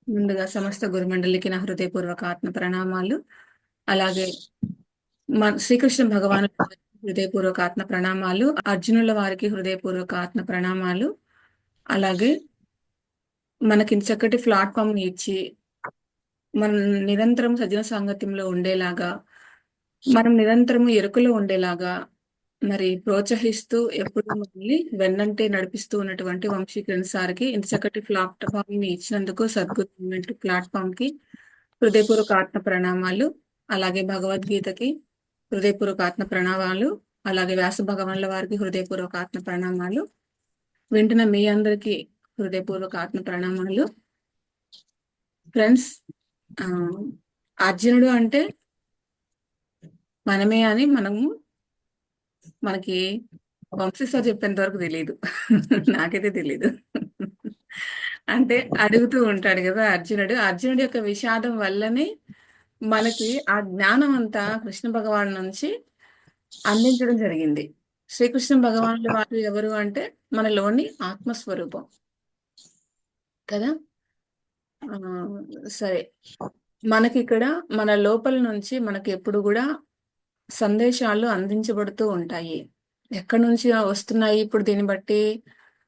ముందుగా సమస్త గురుమండలికి నా హృదయపూర్వక ఆత్మ ప్రణామాలు. అలాగే శ్రీకృష్ణ భగవాను హృదయపూర్వక ఆత్మ ప్రణామాలు, అర్జునుల వారికి హృదయపూర్వక ఆత్మ ప్రణామాలు. అలాగే మనకి చక్కటి ప్లాట్ఫామ్ ఇచ్చి మనం నిరంతరం సజ్జన సాంగత్యంలో ఉండేలాగా, మనం నిరంతరము ఎరుకలో ఉండేలాగా మరి ప్రోత్సహిస్తూ ఎప్పుడు మనల్ని వెన్నంటే నడిపిస్తూ ఉన్నటువంటి వంశీకరణ్ సార్కి ఇంత చక్కటి ప్లాట్ఫామ్ ని ఇచ్చినందుకు సద్గురు ప్లాట్ఫామ్ కి హృదయపూర్వక ఆత్మ ప్రణామాలు. అలాగే భగవద్గీతకి హృదయపూర్వక ఆత్మ ప్రణామాలు. అలాగే వ్యాస భగవాన్ల వారికి హృదయపూర్వక ఆత్మ ప్రణామాలు. వింటున్న మీ అందరికీ హృదయపూర్వక ఆత్మ ప్రణామాలు. ఫ్రెండ్స్, ఆ, అర్జునుడు అంటే మనమే అని మనకి వంశీ సార్ చెప్పేంత వరకు తెలియదు. నాకైతే తెలీదు. అంటే అడుగుతూ ఉంటాడు కదా అర్జునుడి యొక్క విషాదం వల్లనే మనకి ఆ జ్ఞానం అంతా కృష్ణ భగవాన్ నుంచి అందించడం జరిగింది. శ్రీకృష్ణ భగవానుల వారు ఎవరు అంటే మనలోని ఆత్మస్వరూపం కదా. ఆ, సరే, మనకి ఇక్కడ మన లోపల నుంచి మనకి ఎప్పుడు కూడా సందేశాలు అందించబడుతూ ఉంటాయి. ఎక్కడి నుంచి వస్తున్నాయి? ఇప్పుడు దీన్ని బట్టి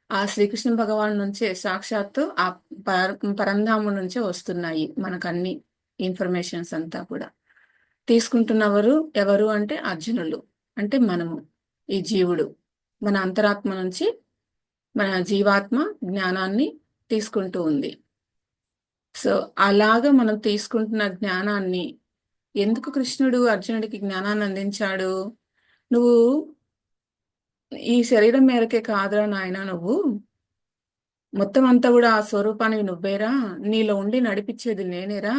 ఆ శ్రీకృష్ణ భగవాన్ నుంచే సాక్షాత్తు ఆ పరంధాము నుంచే వస్తున్నాయి మనకు అన్ని ఇన్ఫర్మేషన్స్ అంతా కూడా. తీసుకుంటున్నవారు ఎవరు అంటే అర్జునులు, అంటే మనము, ఈ జీవుడు మన అంతరాత్మ నుంచి మన జీవాత్మ జ్ఞానాన్ని తీసుకుంటూ ఉంది. సో అలాగా మనం తీసుకుంటున్న జ్ఞానాన్ని ఎందుకు కృష్ణుడు అర్జునుడికి జ్ఞానాన్ని అందించాడు? నువ్వు ఈ శరీరం మేరకే కాదురా నాయనా, నువ్వు మొత్తం అంతా కూడా ఆ స్వరూపానికి నువ్వేరా, నీలో ఉండి నడిపించేది నేనేరా,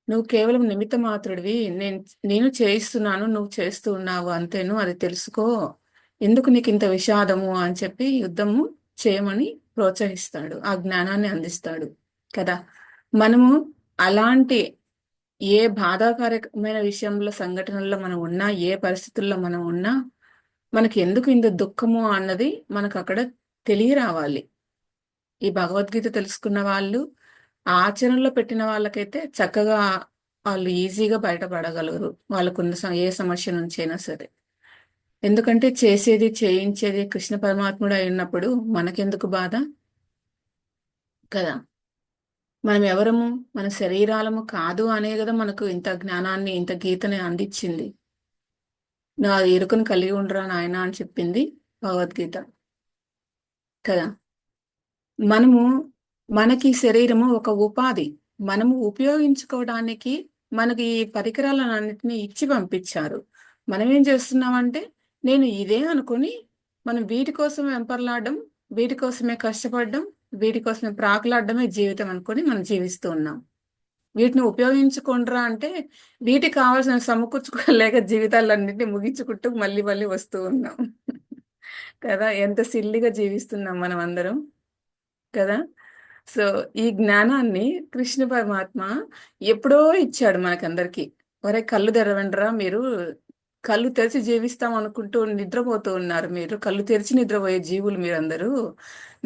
నువ్వు కేవలం నిమిత్త మాత్రుడివి, నేను చేయిస్తున్నాను, నువ్వు చేస్తూ ఉన్నావు అంతేను, అది తెలుసుకో, ఎందుకు నీకు ఇంత విషాదము అని చెప్పి యుద్ధము చేయమని ప్రోత్సహిస్తాడు, ఆ జ్ఞానాన్ని అందిస్తాడు కదా. మనము అలాంటి ఏ బాధాకరమైన విషయంలో సంఘటనల్లో మనం ఉన్నా, ఏ పరిస్థితుల్లో మనం ఉన్నా, మనకి ఎందుకు ఇంత దుఃఖము అన్నది మనకు అక్కడ తెలియరావాలి. ఈ భగవద్గీత తెలుసుకున్న వాళ్ళు, ఆచరణలో పెట్టిన వాళ్ళకైతే చక్కగా వాళ్ళు ఈజీగా బయటపడగలరు వాళ్ళకున్న ఏ సమస్య నుంచి అయినా సరే. ఎందుకంటే చేసేది చేయించేది కృష్ణ పరమాత్ముడు అయి ఉన్నప్పుడు మనకెందుకు బాధ కదా. మనం ఎవరము? మన శరీరాలము కాదు అనే కదా మనకు ఇంత జ్ఞానాన్ని, ఇంత గీతని అందించింది. నా ఎరుకను కలిగి ఉండరా నాయన అని చెప్పింది భగవద్గీత కదా. మనము మనకి శరీరము ఒక ఉపాధి, మనము ఉపయోగించుకోవడానికి మనకి ఈ పరికరాలన్నింటినీ ఇచ్చి పంపించారు. మనం ఏం చేస్తున్నామంటే నేను ఇదే అనుకుని మనం వీటి కోసం వెంపర్లాడడం, వీటి కోసమే కష్టపడడం, వీటి కోసమే ప్రాకులాడడమే జీవితం అనుకొని మనం జీవిస్తూ ఉన్నాం. వీటిని ఉపయోగించుకుంటారా అంటే వీటికి కావాల్సిన సమకూర్చుకోలేక జీవితాలన్నింటినీ ముగించుకుంటూ మళ్ళీ మళ్ళీ వస్తూ ఉన్నాం కదా. ఎంత సిల్లిగా జీవిస్తున్నాం మనం అందరం కదా. సో ఈ జ్ఞానాన్ని కృష్ణ పరమాత్మ ఎప్పుడో ఇచ్చాడు మనకందరికి. ఒరే కళ్ళు తెరవండిరా మీరు, కళ్ళు తెరిచి జీవిస్తాం అనుకుంటూ నిద్రపోతూ ఉన్నారు మీరు, కళ్ళు తెరిచి నిద్రపోయే జీవులు మీరందరూ.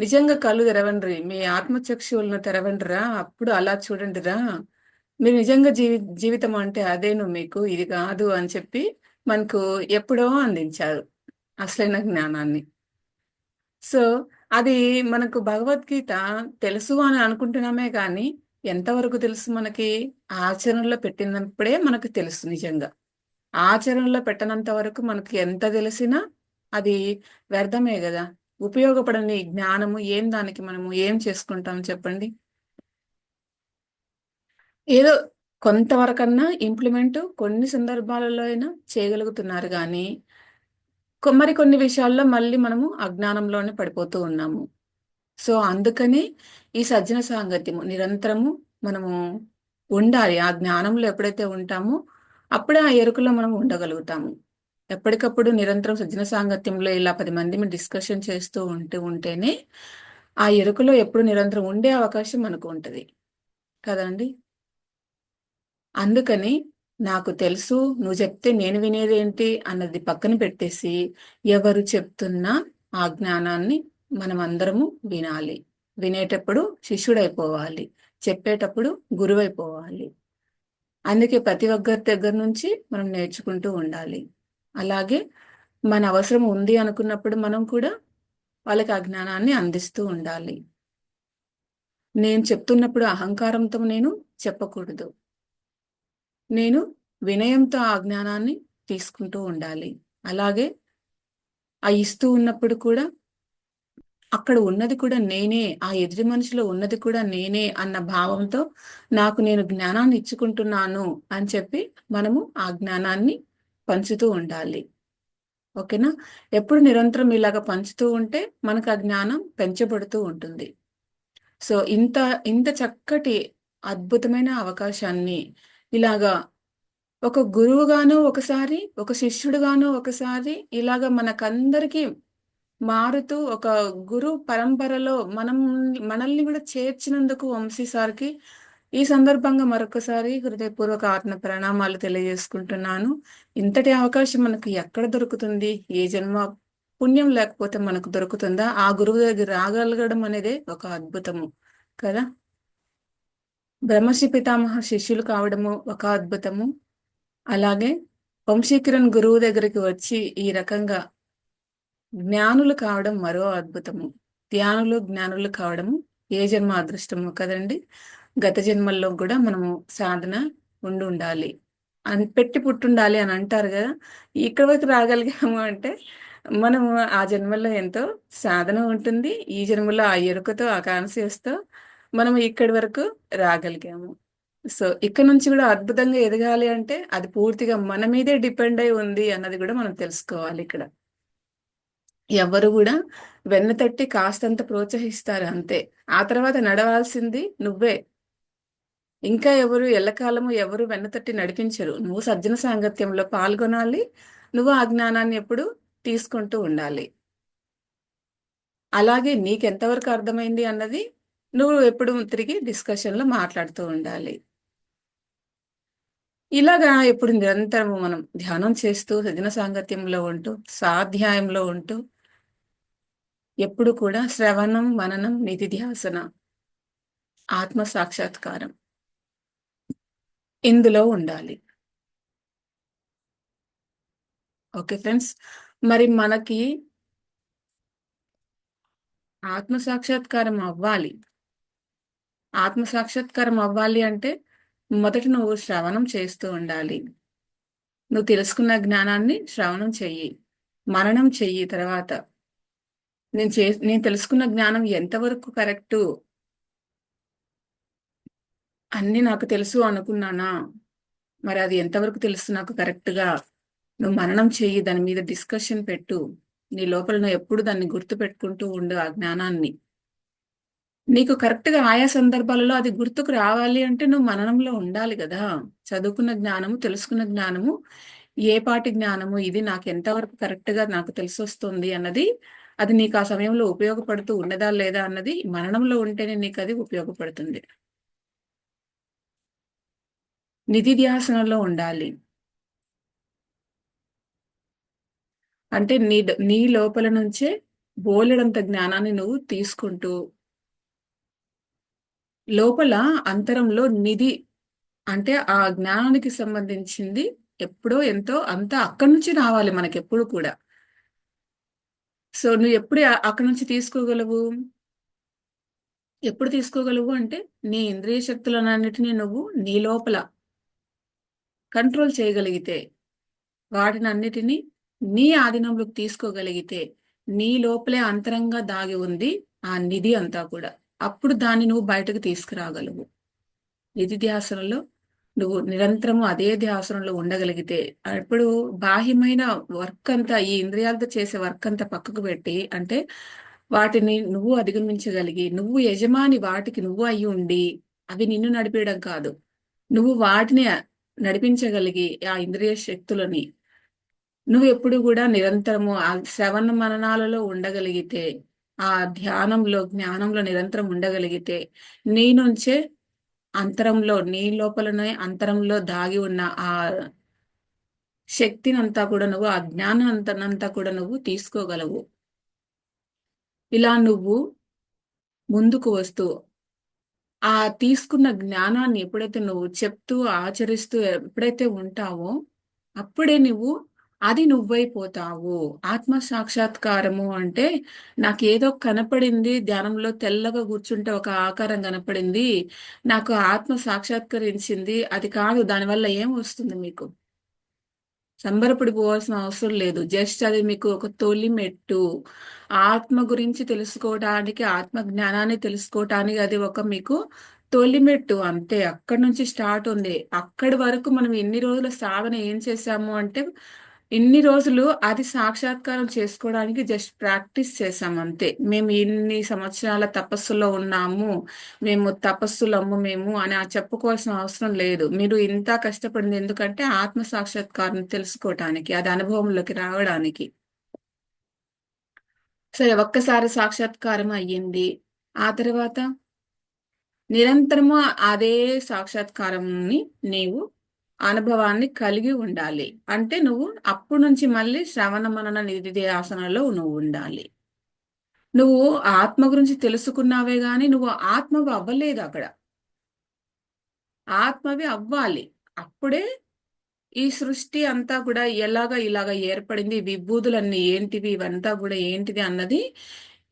నిజంగా కళ్ళు తెరవండ్రి, మీ ఆత్మచక్షువులను తెరవండిరా, అప్పుడు అలా చూడండిరా, మీరు నిజంగా జీవితం అంటే అదేను, మీకు ఇది కాదు అని చెప్పి మనకు ఎప్పుడో అందించారు అసలైన జ్ఞానాన్ని. సో అది మనకు భగవద్గీత తెలుసు అని అనుకుంటున్నామే కానీ ఎంతవరకు తెలుసు మనకి? ఆచరణలో పెట్టినప్పుడే మనకు తెలుసు నిజంగా. ఆచరణలో పెట్టనంత వరకు మనకి ఎంత తెలిసినా అది వ్యర్థమే కదా. ఉపయోగపడని జ్ఞానము ఏం, దానికి మనము ఏం చేసుకుంటాం చెప్పండి? ఏదో కొంతవరకన్నా ఇంప్లిమెంట్ కొన్ని సందర్భాలలో అయినా చేయగలుగుతున్నారు కానీ మరి కొన్ని విషయాల్లో మళ్ళీ మనము అజ్ఞానంలోనే పడిపోతూ ఉన్నాము. సో అందుకని ఈ సజ్జన సాంగత్యము నిరంతరము మనము ఉండాలి. ఆ జ్ఞానంలో ఎప్పుడైతే ఉంటామో అప్పుడే ఆ ఎరుకలో మనం ఉండగలుగుతాము. ఎప్పటికప్పుడు నిరంతరం సజ్జన సాంగత్యంలో ఇలా 10 మంది డిస్కషన్ చేస్తూ ఉంటేనే ఆ ఎరుకలో ఎప్పుడు నిరంతరం ఉండే అవకాశం మనకు ఉంటది కదండి. అందుకని నాకు తెలుసు, నువ్వు చెప్తే నేను వినేదేంటి అన్నది పక్కన పెట్టేసి ఎవరు చెప్తున్నా ఆ జ్ఞానాన్ని మనం అందరము వినాలి. వినేటప్పుడు శిష్యుడైపోవాలి. చెప్పేటప్పుడు గురువైపోవాలి. అందుకే ప్రతి ఒక్కరి దగ్గర నుంచి మనం నేర్చుకుంటూ ఉండాలి. అలాగే మన అవసరం ఉంది అనుకున్నప్పుడు మనం కూడా వాళ్ళకి ఆ జ్ఞానాన్ని అందిస్తూ ఉండాలి. నేను చెప్తున్నప్పుడు అహంకారంతో నేను చెప్పకూడదు. నేను వినయంతో ఆ జ్ఞానాన్ని తీసుకుంటూ ఉండాలి. అలాగే ఆ ఇస్తూ ఉన్నప్పుడు కూడా అక్కడ ఉన్నది కూడా నేనే, ఆ ఎదుటి మనిషిలో ఉన్నది కూడా నేనే అన్న భావంతో నాకు నేను జ్ఞానాన్ని ఇచ్చుకుంటున్నాను అని చెప్పి మనము ఆ జ్ఞానాన్ని పంచుతూ ఉండాలి. ఓకేనా? ఎప్పుడు నిరంతరం ఇలాగ పంచుతూ ఉంటే మనకు ఆ జ్ఞానం పెంచబడుతూ ఉంటుంది. సో, ఇంత ఇంత చక్కటి అద్భుతమైన అవకాశాన్ని ఇలాగా ఒక గురువుగాను ఒకసారి, ఒక శిష్యుడుగాను ఒకసారి ఇలాగ మనకందరికి మారుతూ ఒక గురు పరంపరలో మనల్ని కూడా చేర్చినందుకు వంశీ సార్‌కి ఈ సందర్భంగా మరొకసారి హృదయపూర్వక ఆత్మ ప్రణామాలు తెలియజేసుకుంటున్నాను. ఇంతటి అవకాశం మనకు ఎక్కడ దొరుకుతుంది? ఏ జన్మ పుణ్యం లేకపోతే మనకు దొరుకుతుందా? ఆ గురువు దగ్గర రాగలగడం అనేదే ఒక అద్భుతము కదా! బ్రహ్మర్షి పితామహ శిష్యులు కావడము ఒక అద్భుతము. అలాగే వంశీకిరణ్ గురువు దగ్గరికి వచ్చి ఈ రకంగా జ్ఞానులు కావడం మరో అద్భుతము. జ్ఞానులు కావడము ఏ జన్మ అదృష్టమో కదండీ! గత జన్మల్లో గూడా మనము సాధన ఉండుండాలి. పెట్టి పుట్టుండాలి అని అంటారు గదా! ఇక్కడి వరకు రాగలిగాము అంటే, మనము ఆ జన్మలో ఎంతో సాధన ఉంటుంది. ఈ జన్మలో ఆ ఎరుకతో, ఆ కాన్షియస్‌తో మనము ఇక్కడి వరకు రాగలిగాము. సో, ఇక్కడి నుంచి గూడా అద్భుతంగా ఎదగాలి అంటే, అది పూర్తిగా మన మీదే డిపెండ్ అయి ఉంది అన్నది గూడా మనం తెలుసుకోవాలిక్కడ. ఎవ్వరు గూడా వెన్ను తట్టి కాస్తంత ప్రోత్సహిస్తారు అంతే. ఆ తర్వాత నడవాల్సింది నువ్వే. ఇంకా ఎల్లకాలము ఎవరు వెన్ను తట్టి నడిపించరు. నువ్వు సజ్జన సాంగత్యంలో పాల్గొనాలి. నువ్వు ఆ జ్ఞానాన్ని ఎప్పుడు తీసుకుంటూ ఉండాలి. అలాగే నీకెంత వరకు అర్థమైంది అన్నది నువ్వు ఎప్పుడు తిరిగి డిస్కషన్‌లో మాట్లాడుతూ ఉండాలి. ఇలాగా ఎప్పుడు నిరంతరము మనం ధ్యానం చేస్తూ, సజ్జన సాంగత్యంలో ఉంటూ, స్వాధ్యాయంలో ఉంటూ, ఎప్పుడు కూడా శ్రవణం, మననం, నిధిధ్యాసన, ఆత్మ సాక్షాత్కారం ఇందులో ఉండాలి. Okay friends. మరి మనకి ఆత్మ సాక్షాత్కారం అవ్వాలి. ఆత్మ సాక్షాత్కారం అవ్వాలి అంటే మొదట నువ్వు శ్రవణం చేస్తూ ఉండాలి. నువ్వు తెలుసుకున్న జ్ఞానాన్ని శ్రవణం చెయ్యి. మననం చెయ్యి తర్వాత. నేను తెలుసుకున్న జ్ఞానం ఎంతవరకు కరెక్టు, అన్నీ నాకు తెలుసు అనుకున్నానా? మరి అది ఎంతవరకు తెలుసు నాకు కరెక్ట్‌గా? నువ్వు మననం చెయ్యి. దాని మీద డిస్కషన్ పెట్టు. నీ లోపల నువ్వు ఎప్పుడు దాన్ని గుర్తుపెట్టుకుంటూ ఉండు ఆ జ్ఞానాన్ని. నీకు కరెక్ట్‌గా ఆయా సందర్భాలలో అది గుర్తుకు రావాలి అంటే నువ్వు మననంలో ఉండాలి గదా! చదువుకున్న జ్ఞానము, తెలుసుకున్న జ్ఞానము, ఏ పాటి జ్ఞానము, ఇది నాకెంత వరకు కరెక్ట్‌గా నాకు తెలిసొస్తుంది అన్నది, అది నీకు ఆ సమయంలో ఉపయోగపడుతూ ఉన్నదా లేదా అన్నది మననంలో ఉంటేనే నీకది ఉపయోగపడుతుంది. నిధిధ్యాసనలో ఉండాలి. అంటే నీ లోపల నుంచే బోలెడంత జ్ఞానాన్ని నువ్వు తీసుకుంటూ, లోపల అంతరంలో నిధి అంటే ఆ జ్ఞానానికి సంబంధించింది ఎప్పుడో ఎంతో అంతా అక్కడి నుంచి రావాలి మనకెప్పుడు కూడా. సో, నువ్వు ఎప్పుడు అక్కడి నుంచి తీసుకోగలవు? ఎప్పుడు తీసుకోగలవు అంటే, నీ ఇంద్రియ శక్తులనన్నిటిని నువ్వు నీ లోపల కంట్రోల్ చేయగలిగితే, వాటినన్నిటిని నీ ఆధీనంలోకి తీసుకోగలిగితే, నీ లోపలే అంతరంగా దాగి ఉంది ఆ నిధి అంతా కూడా. అప్పుడు దాన్ని నువ్వు బయటకు తీసుకురాగలవు. నిధి ధ్యాసనలో నువ్వు నిరంతరము అదే ధ్యాసనలో ఉండగలిగితే, అప్పుడు బాహ్యమైన వర్క్ అంతా ఈ ఇంద్రియాలతో చేసే వర్క్ అంతా పక్కకు పెట్టి, అంటే వాటిని నువ్వు అధిగమించగలిగి, నువ్వు యజమాని వాటికి నువ్వు అయ్యుండి, అవి నిన్ను నడిపీయడం కాదు. నువ్వు వాటిని నడిపించగలిగి, ఆ ఇంద్రియ శక్తులని, నువ్వెప్పుడు గూడా నిరంతరము ఆ శ్రవణ మననాలలో ఉండగలిగితే, ఆ ధ్యానంలో, జ్ఞానంలో నిరంతరం ఉండగలిగితే, నీ నుంచే నీ లోపలనే అంతరంలో దాగి ఉన్న ఆ శక్తినంతా కూడా నువ్వు, ఆ జ్ఞానానంతా కూడా నువ్వు తీసుకోగలవు. ఇలా నువ్వు ముందుకు వస్తూ ఆ తీసుకున్న జ్ఞానాన్ని ఎప్పుడైతే నువ్వు చెప్తూ, ఆచరిస్తూ ఎప్పుడైతే ఉంటావో, అప్పుడే నువ్వు అది నువ్వైపోతావు. ఆత్మ సాక్షాత్కారము అంటే, నాకేదో కనపడింది, ధ్యానంలో తెల్లగా కూర్చుంటే ఒక ఆకారం కనపడింది. నాకు ఆత్మ సాక్షాత్కరించింది. అది కాదు. దానివల్ల ఏం వస్తుంది మీకు? సంబరపడిపోవాల్సిన అవసరం లేదు. జస్ట్ అది మీకు ఒక తొలి మెట్టు. ఆత్మ గురించి తెలుసుకోవడానికి, ఆత్మ జ్ఞానాన్ని తెలుసుకోవటానికి అది ఒక మీకు తొలి మెట్టు అంతే. అక్కడి నుంచి స్టార్ట్ ఉంది. అక్కడి వరకు మనం ఎన్ని రోజుల సాధన ఏం చేశాము అంటే, ఇన్ని రోజులు అది సాక్షాత్కారం చేసుకోవడానికి జస్ట్ ప్రాక్టీస్ చేశాం అంతే. మేము ఇన్ని సంవత్సరాల తపస్సులో ఉన్నాము, మేము తపస్సులమ్ము మేము అని చెప్పుకోవాల్సిన అవసరం లేదు. మీరు ఇంత కష్టపడింది ఎందుకంటే ఆత్మ సాక్షాత్కారం తెలుసుకోవటానికి, అది అనుభవంలోకి రావడానికి. సరే, ఒక్కసారి సాక్షాత్కారం అయ్యింది. ఆ తర్వాత నిరంతరము అదే సాక్షాత్కారంని నీవు అనుభవాన్ని కలిగి ఉండాలి. అంటే నువ్వు అప్పుడు నుంచి మళ్ళీ శ్రవణ మనన నిధిధ్యాసనలో నువ్వు ఉండాలి. నువ్వు ఆత్మ గురించి తెలుసుకున్నావే గాని నువ్వు ఆత్మవి అవ్వలేదు అక్కడ. ఆత్మవి అవ్వాలి. అప్పుడే ఈ సృష్టి అంతా కూడా ఇలాగ ఏర్పడింది, విభూతులన్నీ ఏంటివి, ఇవంతా కూడా ఏంటిది అన్నది,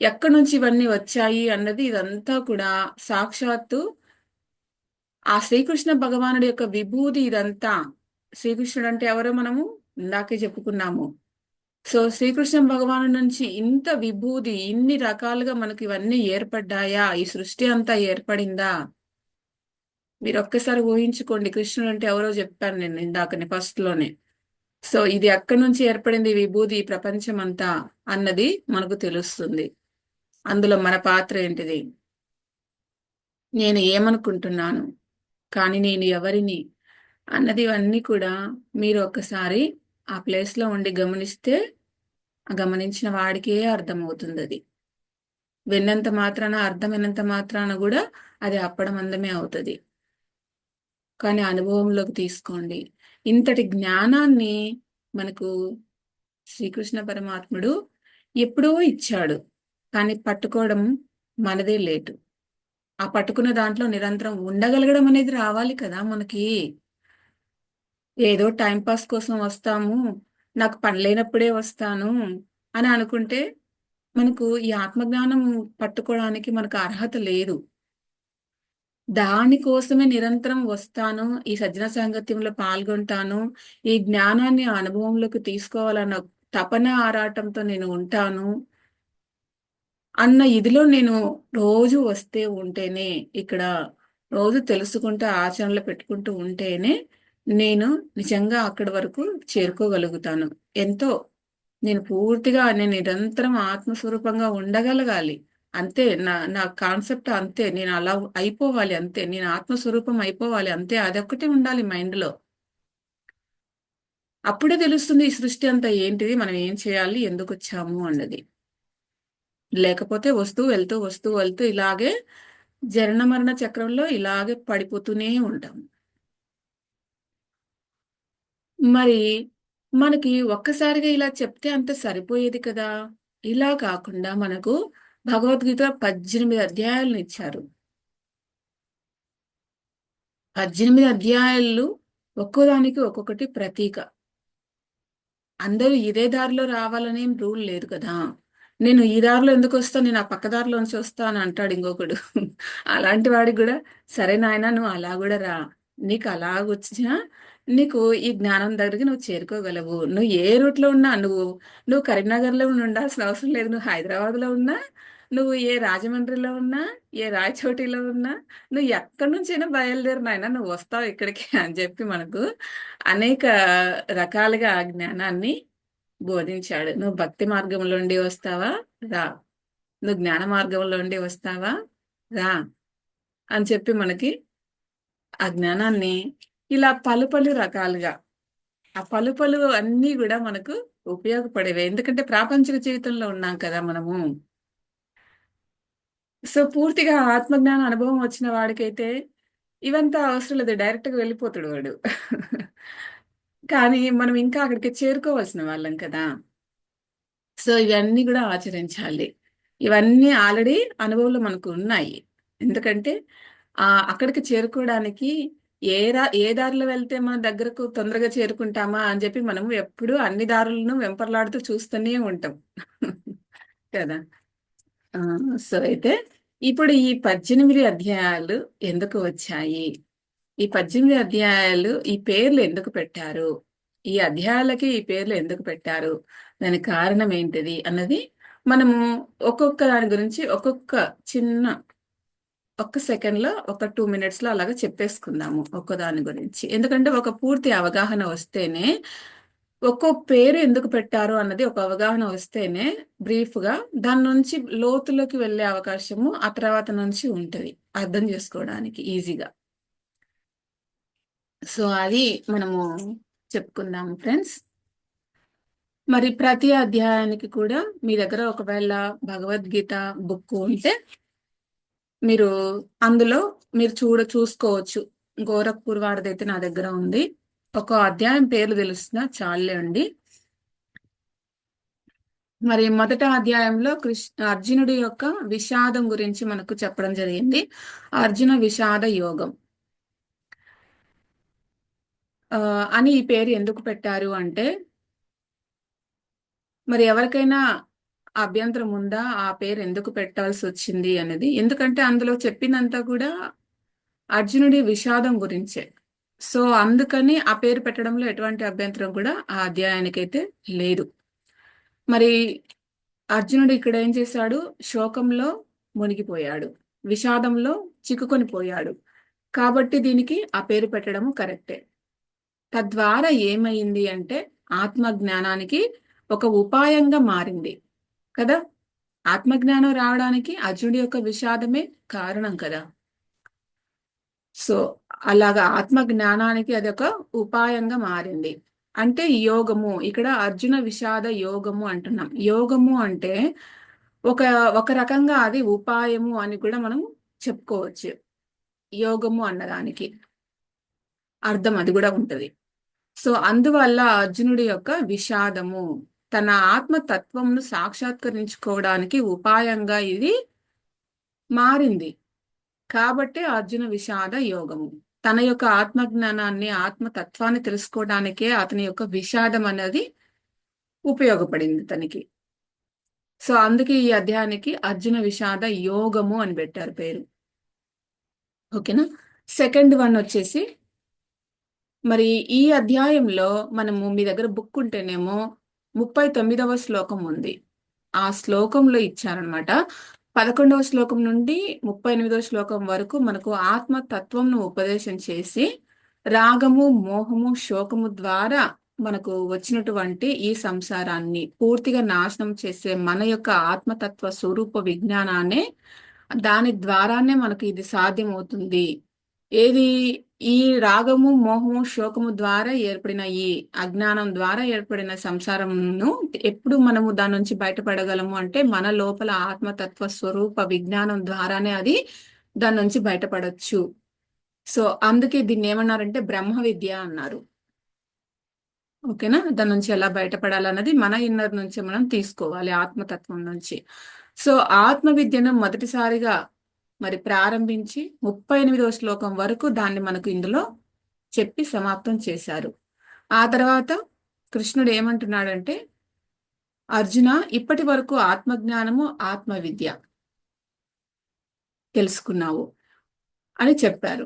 ఎక్కడి నుంచి ఇవన్నీ వచ్చాయి అన్నది, ఇదంతా కూడా సాక్షాత్తు ఆ శ్రీకృష్ణ భగవానుడి యొక్క విభూది ఇదంతా. శ్రీకృష్ణుడు అంటే ఎవరో మనము ఇందాకే చెప్పుకున్నాము. సో శ్రీకృష్ణ భగవాను నుంచి ఇంత విభూది, ఇన్ని రకాలుగా మనకి ఇవన్నీ ఏర్పడ్డాయా, ఈ సృష్టి అంతా ఏర్పడిందా? మీరు ఒక్కసారి ఊహించుకోండి. కృష్ణుడు అంటే ఎవరో చెప్పాను నేను ఇందాకనే ఫస్ట్ లోనే. సో ఇది ఎక్కడి నుంచి ఏర్పడింది ఈ విభూది, ఈ ప్రపంచం అంతా అన్నది మనకు తెలుస్తుంది. అందులో మన పాత్ర ఏంటిది, నేను ఏమనుకుంటున్నాను, కానీ నేను ఎవరిని అన్నది, ఇవన్నీ కూడా మీరు ఒక్కసారి ఆ ప్లేస్ లో ఉండి గమనిస్తే, ఆ గమనించిన వాడికే అర్థమవుతుంది. అది విన్నంత మాత్రాన, అర్థమైనంత మాత్రాన కూడా అది అప్పడం అందమే అవుతుంది. కానీ అనుభవంలోకి తీసుకోండి. ఇంతటి జ్ఞానాన్ని మనకు శ్రీకృష్ణ పరమాత్ముడు ఎప్పుడో ఇచ్చాడు. కానీ పట్టుకోవడం మనదే లేటు. ఆ పట్టుకున్న దాంట్లో నిరంతరం ఉండగలగడం అనేది రావాలి కదా మనకి. ఏదో టైం పాస్ కోసం వస్తాము, నాకు పని లేనప్పుడే వస్తాను అని అనుకుంటే మనకు ఈ ఆత్మజ్ఞానం పట్టుకోవడానికి మనకు అర్హత లేదు. దానికోసమే నిరంతరం వస్తాను, ఈ సజ్జన సాంగత్యంలో పాల్గొంటాను, ఈ జ్ఞానాన్ని అనుభవంలోకి తీసుకోవాలన్న తపన ఆరాటంతో నేను ఉంటాను అన్న ఇదిలో నేను రోజు వస్తే ఉంటేనే, ఇక్కడ రోజు తెలుసుకుంటూ ఆచరణలో పెట్టుకుంటూ ఉంటేనే నేను నిజంగా అక్కడి వరకు చేరుకోగలుగుతాను. ఎంతో నేను పూర్తిగా నేను నిరంతరం ఆత్మస్వరూపంగా ఉండగలగాలి. అంతే. నా నా కాన్సెప్ట్ అంతే. నేను అలా అయిపోవాలి అంతే. నేను ఆత్మస్వరూపం అయిపోవాలి అంతే. అదొక్కటే ఉండాలి మైండ్ లో. అప్పుడే తెలుస్తుంది ఈ సృష్టి అంతా ఏంటిది, మనం ఏం చేయాలి, ఎందుకు వచ్చాము అన్నది. లేకపోతే వస్తూ వెళ్తూ వస్తూ వెళ్తూ ఇలాగే జనన మరణ చక్రంలో ఇలాగే పడిపోతూనే ఉంటాం. మరి మనకి ఒక్కసారిగా ఇలా చెప్తే అంత సరిపోయేది కదా. ఇలా కాకుండా మనకు భగవద్గీత 18 అధ్యాయాలను ఇచ్చారు. 18 అధ్యాయాలు ఒక్కోదానికి ఒక్కొక్కటి ప్రతీక. అందరూ ఇదే దారిలో రావాలనేం రూల్ లేదు కదా. నేను ఈ దారిలో ఎందుకు వస్తా, నేను ఆ పక్క దారిలోంచి వస్తా అని అంటాడు ఇంకొకడు. అలాంటి వాడికి కూడా సరే నాయనా నువ్వు అలా కూడా రా, నీకు అలాగొచ్చినా నీకు ఈ జ్ఞానం దగ్గరికి నువ్వు చేరుకోగలవు. నువ్వు ఏ రూట్ లో ఉన్నా, నువ్వు కరీంనగర్ లో ఉండాల్సిన అవసరం లేదు. నువ్వు హైదరాబాద్ లో ఉన్నా, నువ్వు ఏ రాజమండ్రిలో ఉన్నా, ఏ రాయచోటిలో ఉన్నా, నువ్వు ఎక్కడి నుంచైనా బయలుదేరి నాయనా నువ్వు వస్తావు ఇక్కడికి అని చెప్పి మనకు అనేక రకాలుగా ఆ జ్ఞానాన్ని బోధించాడు. నువ్వు భక్తి మార్గంలో ఉండి వస్తావా, రా. నువ్వు జ్ఞాన మార్గంలో ఉండి వస్తావా, రా అని చెప్పి మనకి ఆ జ్ఞానాన్ని ఇలా పలు పలు రకాలుగా, ఆ పలు పలు అన్నీ కూడా మనకు ఉపయోగపడేవి. ఎందుకంటే ప్రాపంచిక జీవితంలో ఉన్నాం కదా మనము. సో పూర్తిగా ఆత్మజ్ఞాన అనుభవం వచ్చిన వాడికైతే ఇవంతా అవసరం లేదు. డైరెక్ట్ గా వెళ్ళిపోతాడు వాడు. కానీ మనం ఇంకా అక్కడికి చేరుకోవాల్సిన వాళ్ళం కదా. సో ఇవన్నీ కూడా ఆచరించాలి. ఇవన్నీ ఆల్రెడీ అనుభవంలో మనకు ఉన్నాయి. ఎందుకంటే అక్కడికి చేరుకోవడానికి ఏ దారిలో వెళ్తే మన దగ్గరకు తొందరగా చేరుకుంటామా అని చెప్పి మనం ఎప్పుడూ అన్ని దారులను వెంపర్లాడుతూ చూస్తూనే ఉంటాం. కదా! ఆ! సో, అయితే ఇప్పుడు ఈ 18 అధ్యాయాలు ఎందుకు వచ్చాయి? ఈ 18 అధ్యాయాలు ఈ పేర్లు ఎందుకు పెట్టారు? ఈ అధ్యాయాలకి ఈ పేర్లు ఎందుకు పెట్టారు? దానికి కారణం ఏంటిది? అన్నది మనము ఒక్కొక్క దాని గురించి ఒక్కొక్క చిన్న ఒక్క సెకండ్‌లో ఒక 2 మినిట్స్‌లో అలాగా చెప్పేసుకుందాము ఒక్కో దాని గురించి. ఎందుకంటే ఒక పూర్తి అవగాహన వస్తేనే ఒక్కో పేరు ఎందుకు పెట్టారు అన్నది ఒక అవగాహన వస్తేనే బ్రీఫ్‌గా దాని నుంచి లోతులోకి వెళ్ళే అవకాశము ఆ తర్వాత నుంచి ఉంటది. అర్థం చేసుకోవడానికి ఈజీగా. సో, అది మనము చెప్పుకుందాం ఫ్రెండ్స్. మరి ప్రతి అధ్యాయానికి కూడా మీ దగ్గర ఒకవేళ భగవద్గీత బుక్ ఉంటే మీరు అందులో మీరు చూసుకోవచ్చు. గోరఖ్పూర్ వాడిదైతే నా దగ్గర ఉంది. ఒక అధ్యాయం పేర్లు తెలుస్తున్నా చాలులే అండి. మరి మొదట అధ్యాయంలో అర్జునుడి యొక్క విషాదం గురించి మనకు చెప్పడం జరిగింది. అర్జున విషాద యోగం అని ఈ పేరు ఎందుకు పెట్టారు అంటే, మరి ఎవరికైనా అభ్యంతరం ఉందా ఆ పేరు ఎందుకు పెట్టాల్సి వచ్చింది అనేది? ఎందుకంటే అందులో చెప్పిందంతా కూడా అర్జునుడి విషాదం గురించే. సో అందుకని ఆ పేరు పెట్టడంలో ఎటువంటి అభ్యంతరం కూడా ఆ అధ్యాయానికైతే లేదు. మరి అర్జునుడు ఇక్కడ ఏం చేశాడు? శోకంలో మునిగిపోయాడు, విషాదంలో చిక్కుకొని పోయాడు. కాబట్టి దీనికి ఆ పేరు పెట్టడము కరెక్టే. తద్వారా ఏమైంది అంటే ఆత్మ జ్ఞానానికి ఒక ఉపాయంగా మారింది కదా. ఆత్మజ్ఞానం రావడానికి అర్జునుడి యొక్క విషాదమే కారణం కదా. సో అలాగా ఆత్మ జ్ఞానానికి అది ఒక ఉపాయంగా మారింది. అంటే యోగము, ఇక్కడ అర్జున విషాద యోగము అంటున్నాం. యోగము అంటే ఒక ఒక రకంగా అది ఉపాయము అని కూడా మనం చెప్పుకోవచ్చు. యోగము అన్నదానికి అర్థం అది కూడా ఉంటది. సో అందువల్ల అర్జునుడి యొక్క విషాదము తన ఆత్మతత్వంను సాక్షాత్కరించుకోవడానికి ఉపాయంగా ఇది మారింది. కాబట్టి అర్జున విషాద యోగము తన యొక్క ఆత్మజ్ఞానాన్ని ఆత్మతత్వాన్ని తెలుసుకోవడానికే అతని యొక్క విషాదం అనేది ఉపయోగపడింది తనకి. సో అందుకే ఈ అధ్యాయానికి అర్జున విషాద యోగము అని పెట్టారు పేరు. ఓకేనా. సెకండ్ వన్ వచ్చేసి, మరి ఈ అధ్యాయంలో మనము మీ దగ్గర బుక్ ఉంటేనేమో 39వ శ్లోకం ఉంది. ఆ శ్లోకంలో ఇచ్చారనమాట. 11వ శ్లోకం నుండి 38వ శ్లోకం వరకు మనకు ఆత్మతత్వంను ఉపదేశం చేసి రాగము మోహము శోకము ద్వారా మనకు వచ్చినటువంటి ఈ సంసారాన్ని పూర్తిగా నాశనం చేసే మన యొక్క ఆత్మతత్వ స్వరూప విజ్ఞానాన్ని దాని ద్వారానే మనకు ఇది సాధ్యమవుతుంది. ఏది? ఈ రాగము మోహము శోకము ద్వారా ఏర్పడిన ఈ అజ్ఞానం ద్వారా ఏర్పడిన సంసారంను ఎప్పుడు మనము దాని నుంచి బయటపడగలము అంటే మన లోపల ఆత్మతత్వ స్వరూప విజ్ఞానం ద్వారానే అది దాని నుంచి బయటపడొచ్చు. సో అందుకే దీన్ని ఏమన్నారంటే బ్రహ్మ విద్య అన్నారు. ఓకేనా. దాని నుంచి ఎలా బయటపడాలన్నది మన ఇన్నర్ నుంచి మనం తీసుకోవాలి, ఆత్మతత్వం నుంచి. సో ఆత్మ విద్యను మొదటిసారిగా మరి ప్రారంభించి 38వ శ్లోకం వరకు దాన్ని మనకు ఇందులో చెప్పి సమాప్తం చేశారు. ఆ తర్వాత కృష్ణుడు ఏమంటున్నాడంటే, అర్జున ఇప్పటి వరకు ఆత్మజ్ఞానము ఆత్మ విద్య తెలుసుకున్నావు అని చెప్పారు.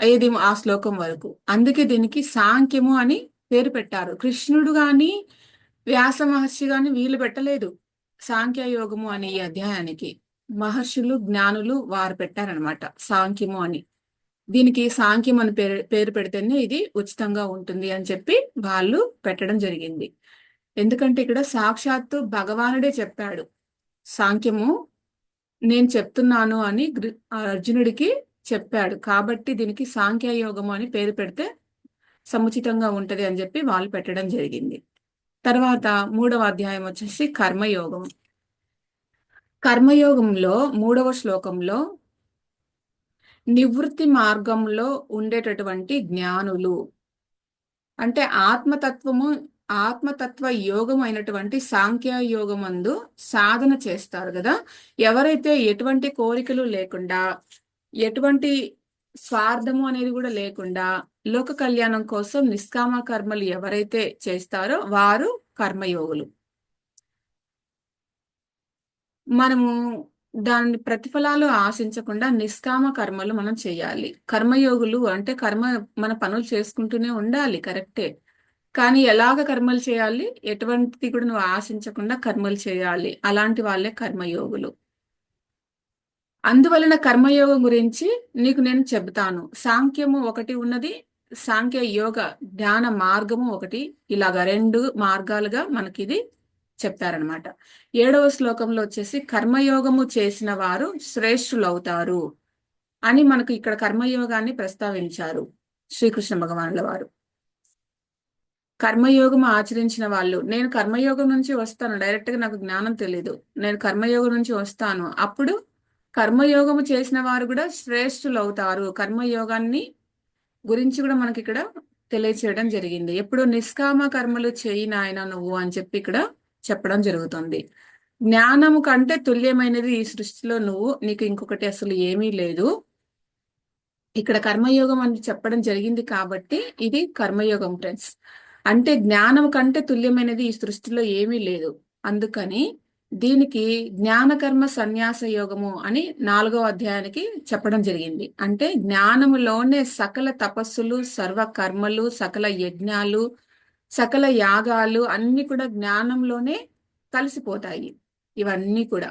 ఏది? ఆ శ్లోకం వరకు. అందుకే దీనికి సాంఖ్యము అని పేరు పెట్టారు. కృష్ణుడు గాని వ్యాస మహర్షి గాని వీళ్ళు పెట్టలేదు సాంఖ్య యోగము అని ఈ అధ్యాయానికి. మహర్షులు జ్ఞానులు వారు పెట్టారనమాట సాంఖ్యము అని. దీనికి సాంఖ్యం అని పేరు పెడితేనే ఇది ఉచితంగా ఉంటుంది అని చెప్పి వాళ్ళు పెట్టడం జరిగింది. ఎందుకంటే ఇక్కడ సాక్షాత్తు భగవానుడే చెప్పాడు సాంఖ్యము నేను చెప్తున్నాను అని అర్జునుడికి చెప్పాడు. కాబట్టి దీనికి సాంఖ్యయోగము అని పేరు పెడితే సముచితంగా ఉంటది అని చెప్పి వాళ్ళు పెట్టడం జరిగింది. తర్వాత 3వ అధ్యాయం వచ్చేసి కర్మయోగం. కర్మయోగంలో 3వ శ్లోకంలో నివృత్తి మార్గంలో ఉండేటటువంటి జ్ఞానులు అంటే ఆత్మతత్వ యోగం అయినటువంటి సాంఖ్య యోగమందు సాధన చేస్తారు కదా. ఎవరైతే ఎటువంటి కోరికలు లేకుండా ఎటువంటి స్వార్థము అనేది కూడా లేకుండా లోక కళ్యాణం కోసం నిష్కామ కర్మలు ఎవరైతే చేస్తారో వారు కర్మయోగులు. మనము దాని ప్రతిఫలాలు ఆశించకుండా నిష్కామ కర్మలు మనం చేయాలి. కర్మయోగులు అంటే మన పనులు చేసుకుంటూనే ఉండాలి, కరెక్టే. కానీ ఎలాగ కర్మలు చేయాలి, ఎటువంటిది కూడా నువ్వు ఆశించకుండా కర్మలు చేయాలి, అలాంటి వాళ్ళే కర్మయోగులు. అందువలన కర్మయోగం గురించి నీకు నేను చెబుతాను. సాంఖ్యము ఒకటి ఉన్నది, సాంఖ్య యోగ జ్ఞాన మార్గము ఒకటి. ఇలాగా రెండు మార్గాలుగా మనకిది చెప్పారనమాట. 7వ శ్లోకంలో వచ్చేసి కర్మయోగము చేసిన వారు శ్రేష్ఠులవుతారు అని మనకు ఇక్కడ కర్మయోగాన్ని ప్రస్తావించారు శ్రీకృష్ణ భగవానుల వారు. కర్మయోగం ఆచరించిన వాళ్ళు, నేను కర్మయోగం నుంచి వస్తాను, డైరెక్ట్ గా నాకు జ్ఞానం తెలీదు, నేను కర్మయోగం నుంచి వస్తాను, అప్పుడు కర్మయోగము చేసిన వారు కూడా శ్రేష్ఠులు అవుతారు. కర్మయోగాన్ని గురించి కూడా మనకి ఇక్కడ తెలియచేయడం జరిగింది. ఎప్పుడు నిష్కామ కర్మలు చేయి నాయన నువ్వు అని చెప్పి ఇక్కడ చెప్పడం జరుగుతుంది. జ్ఞానము కంటే తుల్యమైనది ఈ సృష్టిలో నీకు ఇంకొకటి అసలు ఏమీ లేదు. ఇక్కడ కర్మయోగం అని చెప్పడం జరిగింది కాబట్టి ఇది కర్మయోగం ఫ్రెండ్స్. అంటే జ్ఞానం కంటే తుల్యమైనది ఈ సృష్టిలో ఏమీ లేదు. అందుకని దీనికి జ్ఞానకర్మ సన్యాస యోగము అని 4వ అధ్యాయానికి చెప్పడం జరిగింది. అంటే జ్ఞానములోనే సకల తపస్సులు, సర్వ కర్మలు, సకల యజ్ఞాలు, సకల యాగాలు అన్ని కూడా జ్ఞానంలోనే కలిసిపోతాయి. ఇవన్నీ కూడా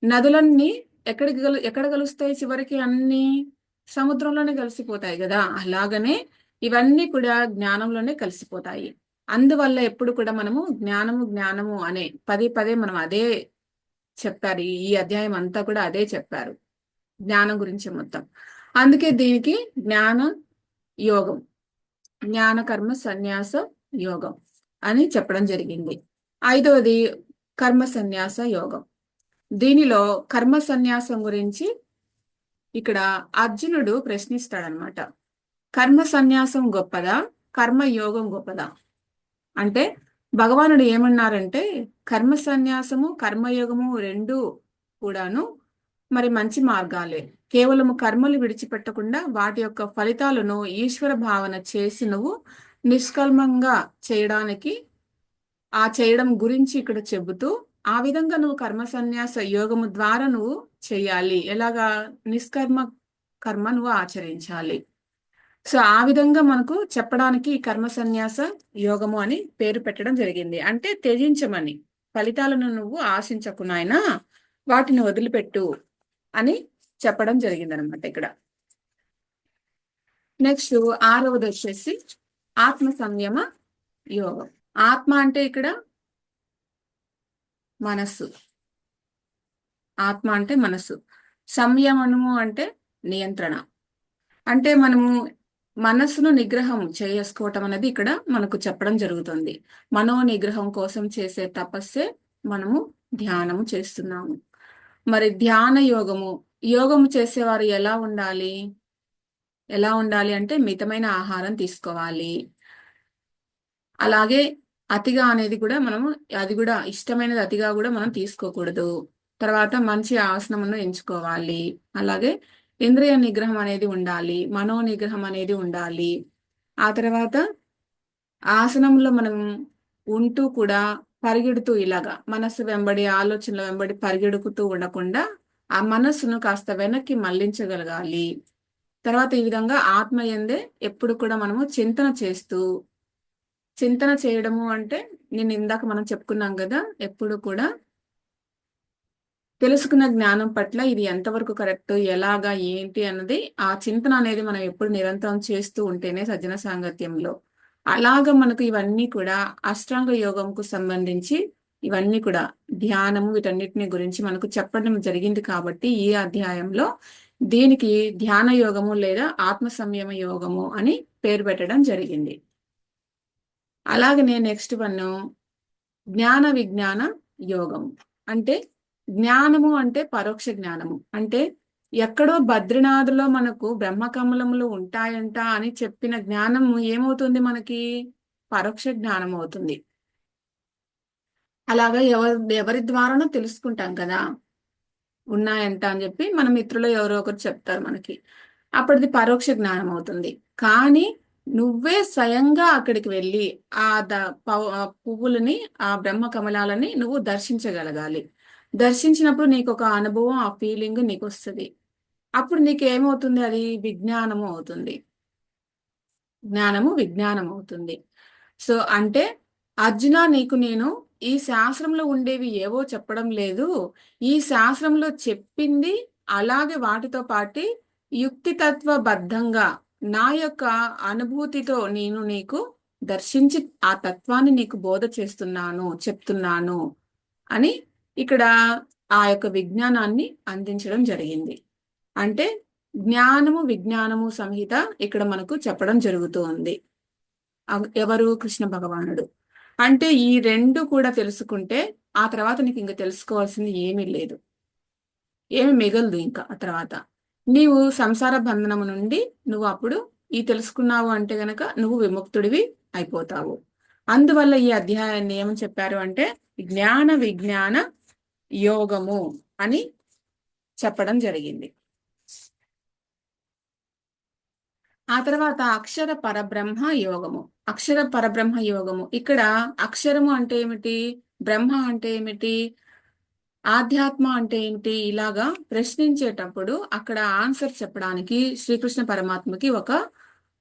నదులన్నీ ఎక్కడ కలుస్తాయి చివరికి? అన్ని సముద్రంలోనే కలిసిపోతాయి కదా. అలాగనే ఇవన్నీ కూడా జ్ఞానంలోనే కలిసిపోతాయి. అందువల్ల ఎప్పుడు కూడా మనము జ్ఞానము జ్ఞానము అనే పదే పదే మనం అదే చెప్పారు. ఈ అధ్యాయం అంతా కూడా అదే చెప్పారు, జ్ఞానం గురించి మొత్తం. అందుకే దీనికి జ్ఞాన యోగం, జ్ఞాన కర్మ సన్యాస యోగం అని చెప్పడం జరిగింది. 5వది కర్మ సన్యాస యోగం. దీనిలో కర్మ సన్యాసం గురించి ఇక్కడ అర్జునుడు ప్రశ్నిస్తాడనమాట. కర్మ సన్యాసం గొప్పదా, కర్మ యోగం గొప్పదా అంటే భగవానుడు ఏమన్నారంటే కర్మ సన్యాసము కర్మయోగము రెండు కూడాను మరి మంచి మార్గాలే. కేవలము కర్మలు విడిచిపెట్టకుండా వాటి యొక్క ఫలితాలను ఈశ్వర భావన చేసి నువ్వు నిష్కల్మంగా చేయడం గురించి ఇక్కడ చెబుతూ, ఆ విధంగా నువ్వు కర్మ సన్యాస యోగము ద్వారా నువ్వు చేయాలి. ఎలాగా? నిష్కర్మ కర్మ నువ్వు ఆచరించాలి. సో ఆ విధంగా మనకు చెప్పడానికి కర్మ సన్యాస యోగము అని పేరు పెట్టడం జరిగింది. అంటే త్యజించమని, ఫలితాలను నువ్వు ఆశించకు నాయనా, వాటిని వదిలిపెట్టు అని చెప్పడం జరిగింది అనమాట ఇక్కడ. నెక్స్ట్ 6వది వచ్చేసి ఆత్మ సంయమ యోగం. ఆత్మ అంటే ఇక్కడ మనస్సు, ఆత్మ అంటే మనస్సు. సంయమనము అంటే నియంత్రణ. అంటే మనము మనస్సును నిగ్రహం చేసుకోవటం అనేది ఇక్కడ మనకు చెప్పడం జరుగుతుంది. మనో నిగ్రహం కోసం చేసే తపస్సే మనము ధ్యానము చేస్తున్నాము. మరి ధ్యాన యోగము చేసేవారు ఎలా ఉండాలి అంటే మితమైన ఆహారం తీసుకోవాలి. అలాగే అతిగా అనేది కూడా అది కూడా ఇష్టమైనది అతిగా కూడా మనం తీసుకోకూడదు. తర్వాత మంచి ఆసనమును ఎంచుకోవాలి. అలాగే ఇంద్రియ నిగ్రహం అనేది ఉండాలి, మనో నిగ్రహం అనేది ఉండాలి. ఆ తర్వాత ఆసనంలో మనం ఉంటూ కూడా పరిగెడుతూ ఇలాగా మనస్సు వెంబడి, ఆలోచనల వెంబడి పరిగెడుకుతూ ఉండకుండా ఆ మనస్సును కాస్త వెనక్కి మళ్లించగలగాలి. తర్వాత ఈ విధంగా ఆత్మ యందే ఎప్పుడు కూడా మనము చింతన చేయడము అంటే నేను ఇందాక మనం చెప్పుకున్నాం కదా, ఎప్పుడు కూడా తెలుసుకున్న జ్ఞానం పట్ల ఇది ఎంతవరకు కరెక్ట్, ఎలాగా, ఏంటి అన్నది ఆ చింతన అనేది మనం ఎప్పుడు నిరంతరం చేస్తూ ఉంటేనే సజ్జన సాంగత్యంలో అలాగా మనకు ఇవన్నీ కూడా అష్టాంగ యోగంకు సంబంధించి ఇవన్నీ కూడా ధ్యానము వీటన్నిటిని గురించి మనకు చెప్పడం జరిగింది. కాబట్టి ఈ అధ్యాయంలో దీనికి ధ్యాన యోగము లేదా ఆత్మ సంయమ యోగము అని పేరు పెట్టడం జరిగింది. అలాగనే నెక్స్ట్ జ్ఞాన విజ్ఞాన యోగం. అంటే జ్ఞానము అంటే పరోక్ష జ్ఞానము. అంటే ఎక్కడో బద్రీనాథులో మనకు బ్రహ్మకమలములు ఉంటాయంట అని చెప్పిన జ్ఞానము ఏమవుతుంది? మనకి పరోక్ష జ్ఞానం అవుతుంది. అలాగా ఎవరి ద్వారానో తెలుసుకుంటాం కదా. ఉన్నాయంట అని చెప్పి మన మిత్రులు ఎవరో ఒకరు చెప్తారు మనకి. అప్పటిది పరోక్ష జ్ఞానం అవుతుంది. కానీ నువ్వే స్వయంగా అక్కడికి వెళ్ళి ఆ ఆ పువ్వులని, ఆ బ్రహ్మ కమలాలని నువ్వు దర్శించగలగాలి. దర్శించినప్పుడు నీకు ఒక అనుభవం, ఆ ఫీలింగ్ నీకు వస్తుంది. అప్పుడు నీకు ఏమవుతుంది? అది విజ్ఞానము అవుతుంది. జ్ఞానము విజ్ఞానం అవుతుంది. సో అంటే అర్జున, నీకు నేను ఈ శాస్త్రంలో ఉండేవి ఏవో చెప్పడం లేదు. ఈ శాస్త్రంలో చెప్పింది అలాగే వాటితో పాటు యుక్తితత్వబద్ధంగా నా యొక్క అనుభూతితో నేను నీకు దర్శించి ఆ తత్వాన్ని నీకు బోధ చేస్తున్నాను, చెప్తున్నాను అని ఇక్కడ ఆ యొక్క విజ్ఞానాన్ని అందించడం జరిగింది. అంటే జ్ఞానము విజ్ఞానము సంహిత ఇక్కడ మనకు చెప్పడం జరుగుతూ ఉంది. ఎవరు? కృష్ణ భగవానుడు. అంటే ఈ రెండు కూడా తెలుసుకుంటే ఆ తర్వాత నీకు ఇంకా తెలుసుకోవాల్సింది ఏమీ లేదు, ఏమి మిగలదు. ఇంకా ఆ తర్వాత నీవు సంసార బంధనము నుండి నువ్వు అప్పుడు ఈ తెలుసుకున్నావు అంటే గనక నువ్వు విముక్తుడివి అయిపోతావు. అందువల్ల ఈ అధ్యాయాన్ని ఏమని చెప్పారు అంటే జ్ఞాన విజ్ఞాన యోగము అని చెప్పడం జరిగింది. ఆ తర్వాత అక్షర పరబ్రహ్మ యోగము. అక్షర పరబ్రహ్మ యోగము, ఇక్కడ అక్షరము అంటే ఏమిటి, బ్రహ్మ అంటే ఏమిటి, ఆధ్యాత్మ అంటే ఏమిటి, ఇలాగా ప్రశ్నించేటప్పుడు అక్కడ ఆన్సర్ చెప్పడానికి శ్రీకృష్ణ పరమాత్మకి ఒక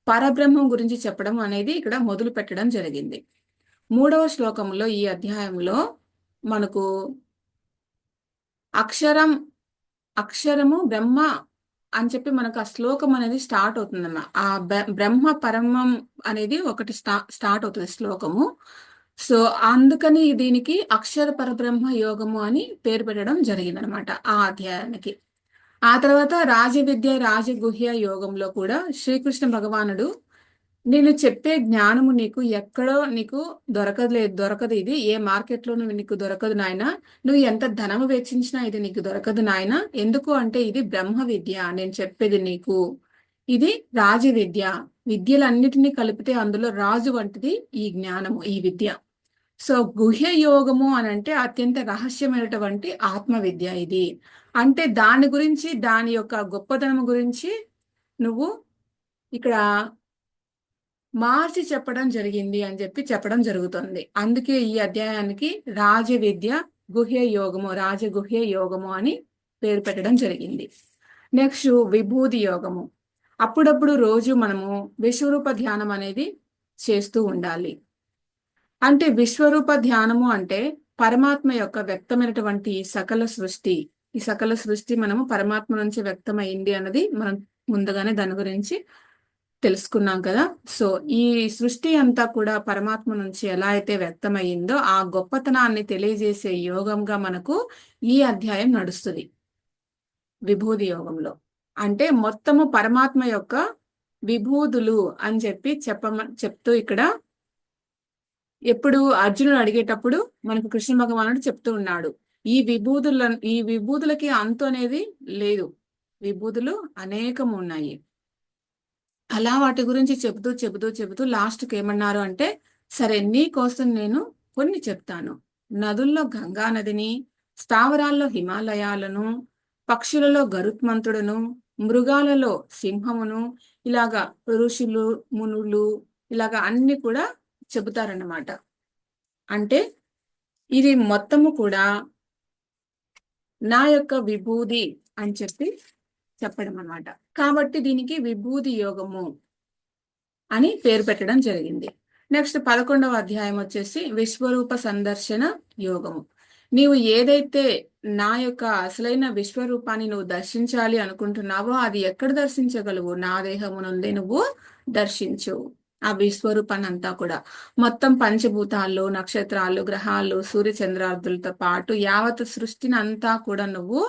పరబ్రహ్మం గురించి చెప్పడం అనేది ఇక్కడ మొదలు పెట్టడం జరిగింది. 3వ శ్లోకంలో ఈ అధ్యాయంలో మనకు అక్షరము బ్రహ్మ అని చెప్పి మనకు ఆ శ్లోకం అనేది స్టార్ట్ అవుతుందన్నమాట. ఆ బ్రహ్మ పరమం అనేది ఒకటి స్టార్ట్ అవుతుంది శ్లోకము. సో అందుకని దీనికి అక్షర పరబ్రహ్మ యోగము అని పేరు పెట్టడం జరిగిందనమాట ఆ అధ్యాయానికి. ఆ తర్వాత రాజవిద్య రాజగుహ్య యోగంలో కూడా శ్రీకృష్ణ భగవానుడు నేను చెప్పే జ్ఞానము నీకు ఎక్కడో నీకు దొరకదు, ఇది ఏ మార్కెట్లోనూ నీకు దొరకదు నాయన, నువ్వు ఎంత ధనము వెచ్చించినా ఇది నీకు దొరకదు నాయన. ఎందుకు అంటే ఇది బ్రహ్మ విద్య, నేను చెప్పేది నీకు ఇది రాజ విద్య. విద్యలన్నిటినీ కలిపితే అందులో రాజు వంటిది ఈ జ్ఞానము, ఈ విద్య. సో గుహ్య యోగము అని అంటే అత్యంత రహస్యమైనటువంటి ఆత్మ విద్య ఇది. అంటే దాని గురించి, దాని యొక్క గొప్పతనం గురించి నువ్వు ఇక్కడ మార్చి చెప్పడం జరిగింది అని చెప్పి చెప్పడం జరుగుతుంది. అందుకే ఈ అధ్యాయానికి రాజ విద్య గుహ్య యోగము, రాజగుహ్య యోగము అని పేరు పెట్టడం జరిగింది. నెక్స్ట్ విభూది యోగము. అప్పుడప్పుడు రోజు మనము విశ్వరూప ధ్యానం అనేది చేస్తూ ఉండాలి. అంటే విశ్వరూప ధ్యానము అంటే పరమాత్మ యొక్క వ్యక్తమైనటువంటి సకల సృష్టి, ఈ సకల సృష్టి మనము పరమాత్మ నుంచి వ్యక్తమైంది అన్నది మనం ముందుగానే దాని గురించి తెలుసుకున్నాం కదా. సో ఈ సృష్టి అంతా కూడా పరమాత్మ నుంచి ఎలా అయితే వ్యక్తమయ్యిందో ఆ గొప్పతనాన్ని తెలియజేసే యోగంగా మనకు ఈ అధ్యాయం నడుస్తుంది విభూది యోగంలో. అంటే మొత్తము పరమాత్మ యొక్క విభూదులు అని చెప్పి చెప్తూ ఇక్కడ ఎప్పుడు అర్జునుడు అడిగేటప్పుడు మనకు కృష్ణ భగవానుడు చెప్తూ ఉన్నాడు, ఈ విభూదులకి అంతు అనేది లేదు, విభూదులు అనేకం ఉన్నాయి. అలా వాటి గురించి చెబుతూ చెబుతూ చెబుతూ లాస్ట్కి ఏమన్నారు అంటే సరే నీకోసం నేను కొన్ని చెప్తాను. నదుల్లో గంగా నదిని, స్థావరాల్లో హిమాలయాలను, పక్షులలో గరుత్మంతుడును, మృగాలలో సింహమును, ఇలాగా ఋషులు మునులు ఇలాగా అన్ని కూడా చెబుతారన్నమాట. అంటే ఇది మొత్తము కూడా నా యొక్క విభూది అని చెప్పి చెప్పడం అన్నమాట. కాబట్టి దీనికి విభూది యోగము అని పేరు పెట్టడం జరిగింది. నెక్స్ట్ 11వ అధ్యాయం వచ్చేసి విశ్వరూప సందర్శన యోగము. నీవు ఏదైతే నా యొక్క అసలైన విశ్వరూపాన్ని నువ్వు దర్శించాలి అనుకుంటున్నావో అది ఎక్కడ దర్శించగలవు? నా దేహము నుండి నువ్వు దర్శించు ఆ విశ్వరూపాన్ని అంతా కూడా. మొత్తం పంచభూతాలు, నక్షత్రాలు, గ్రహాలు, సూర్య చంద్రాదులతో పాటు యావత్ సృష్టిని అంతా కూడా నువ్వు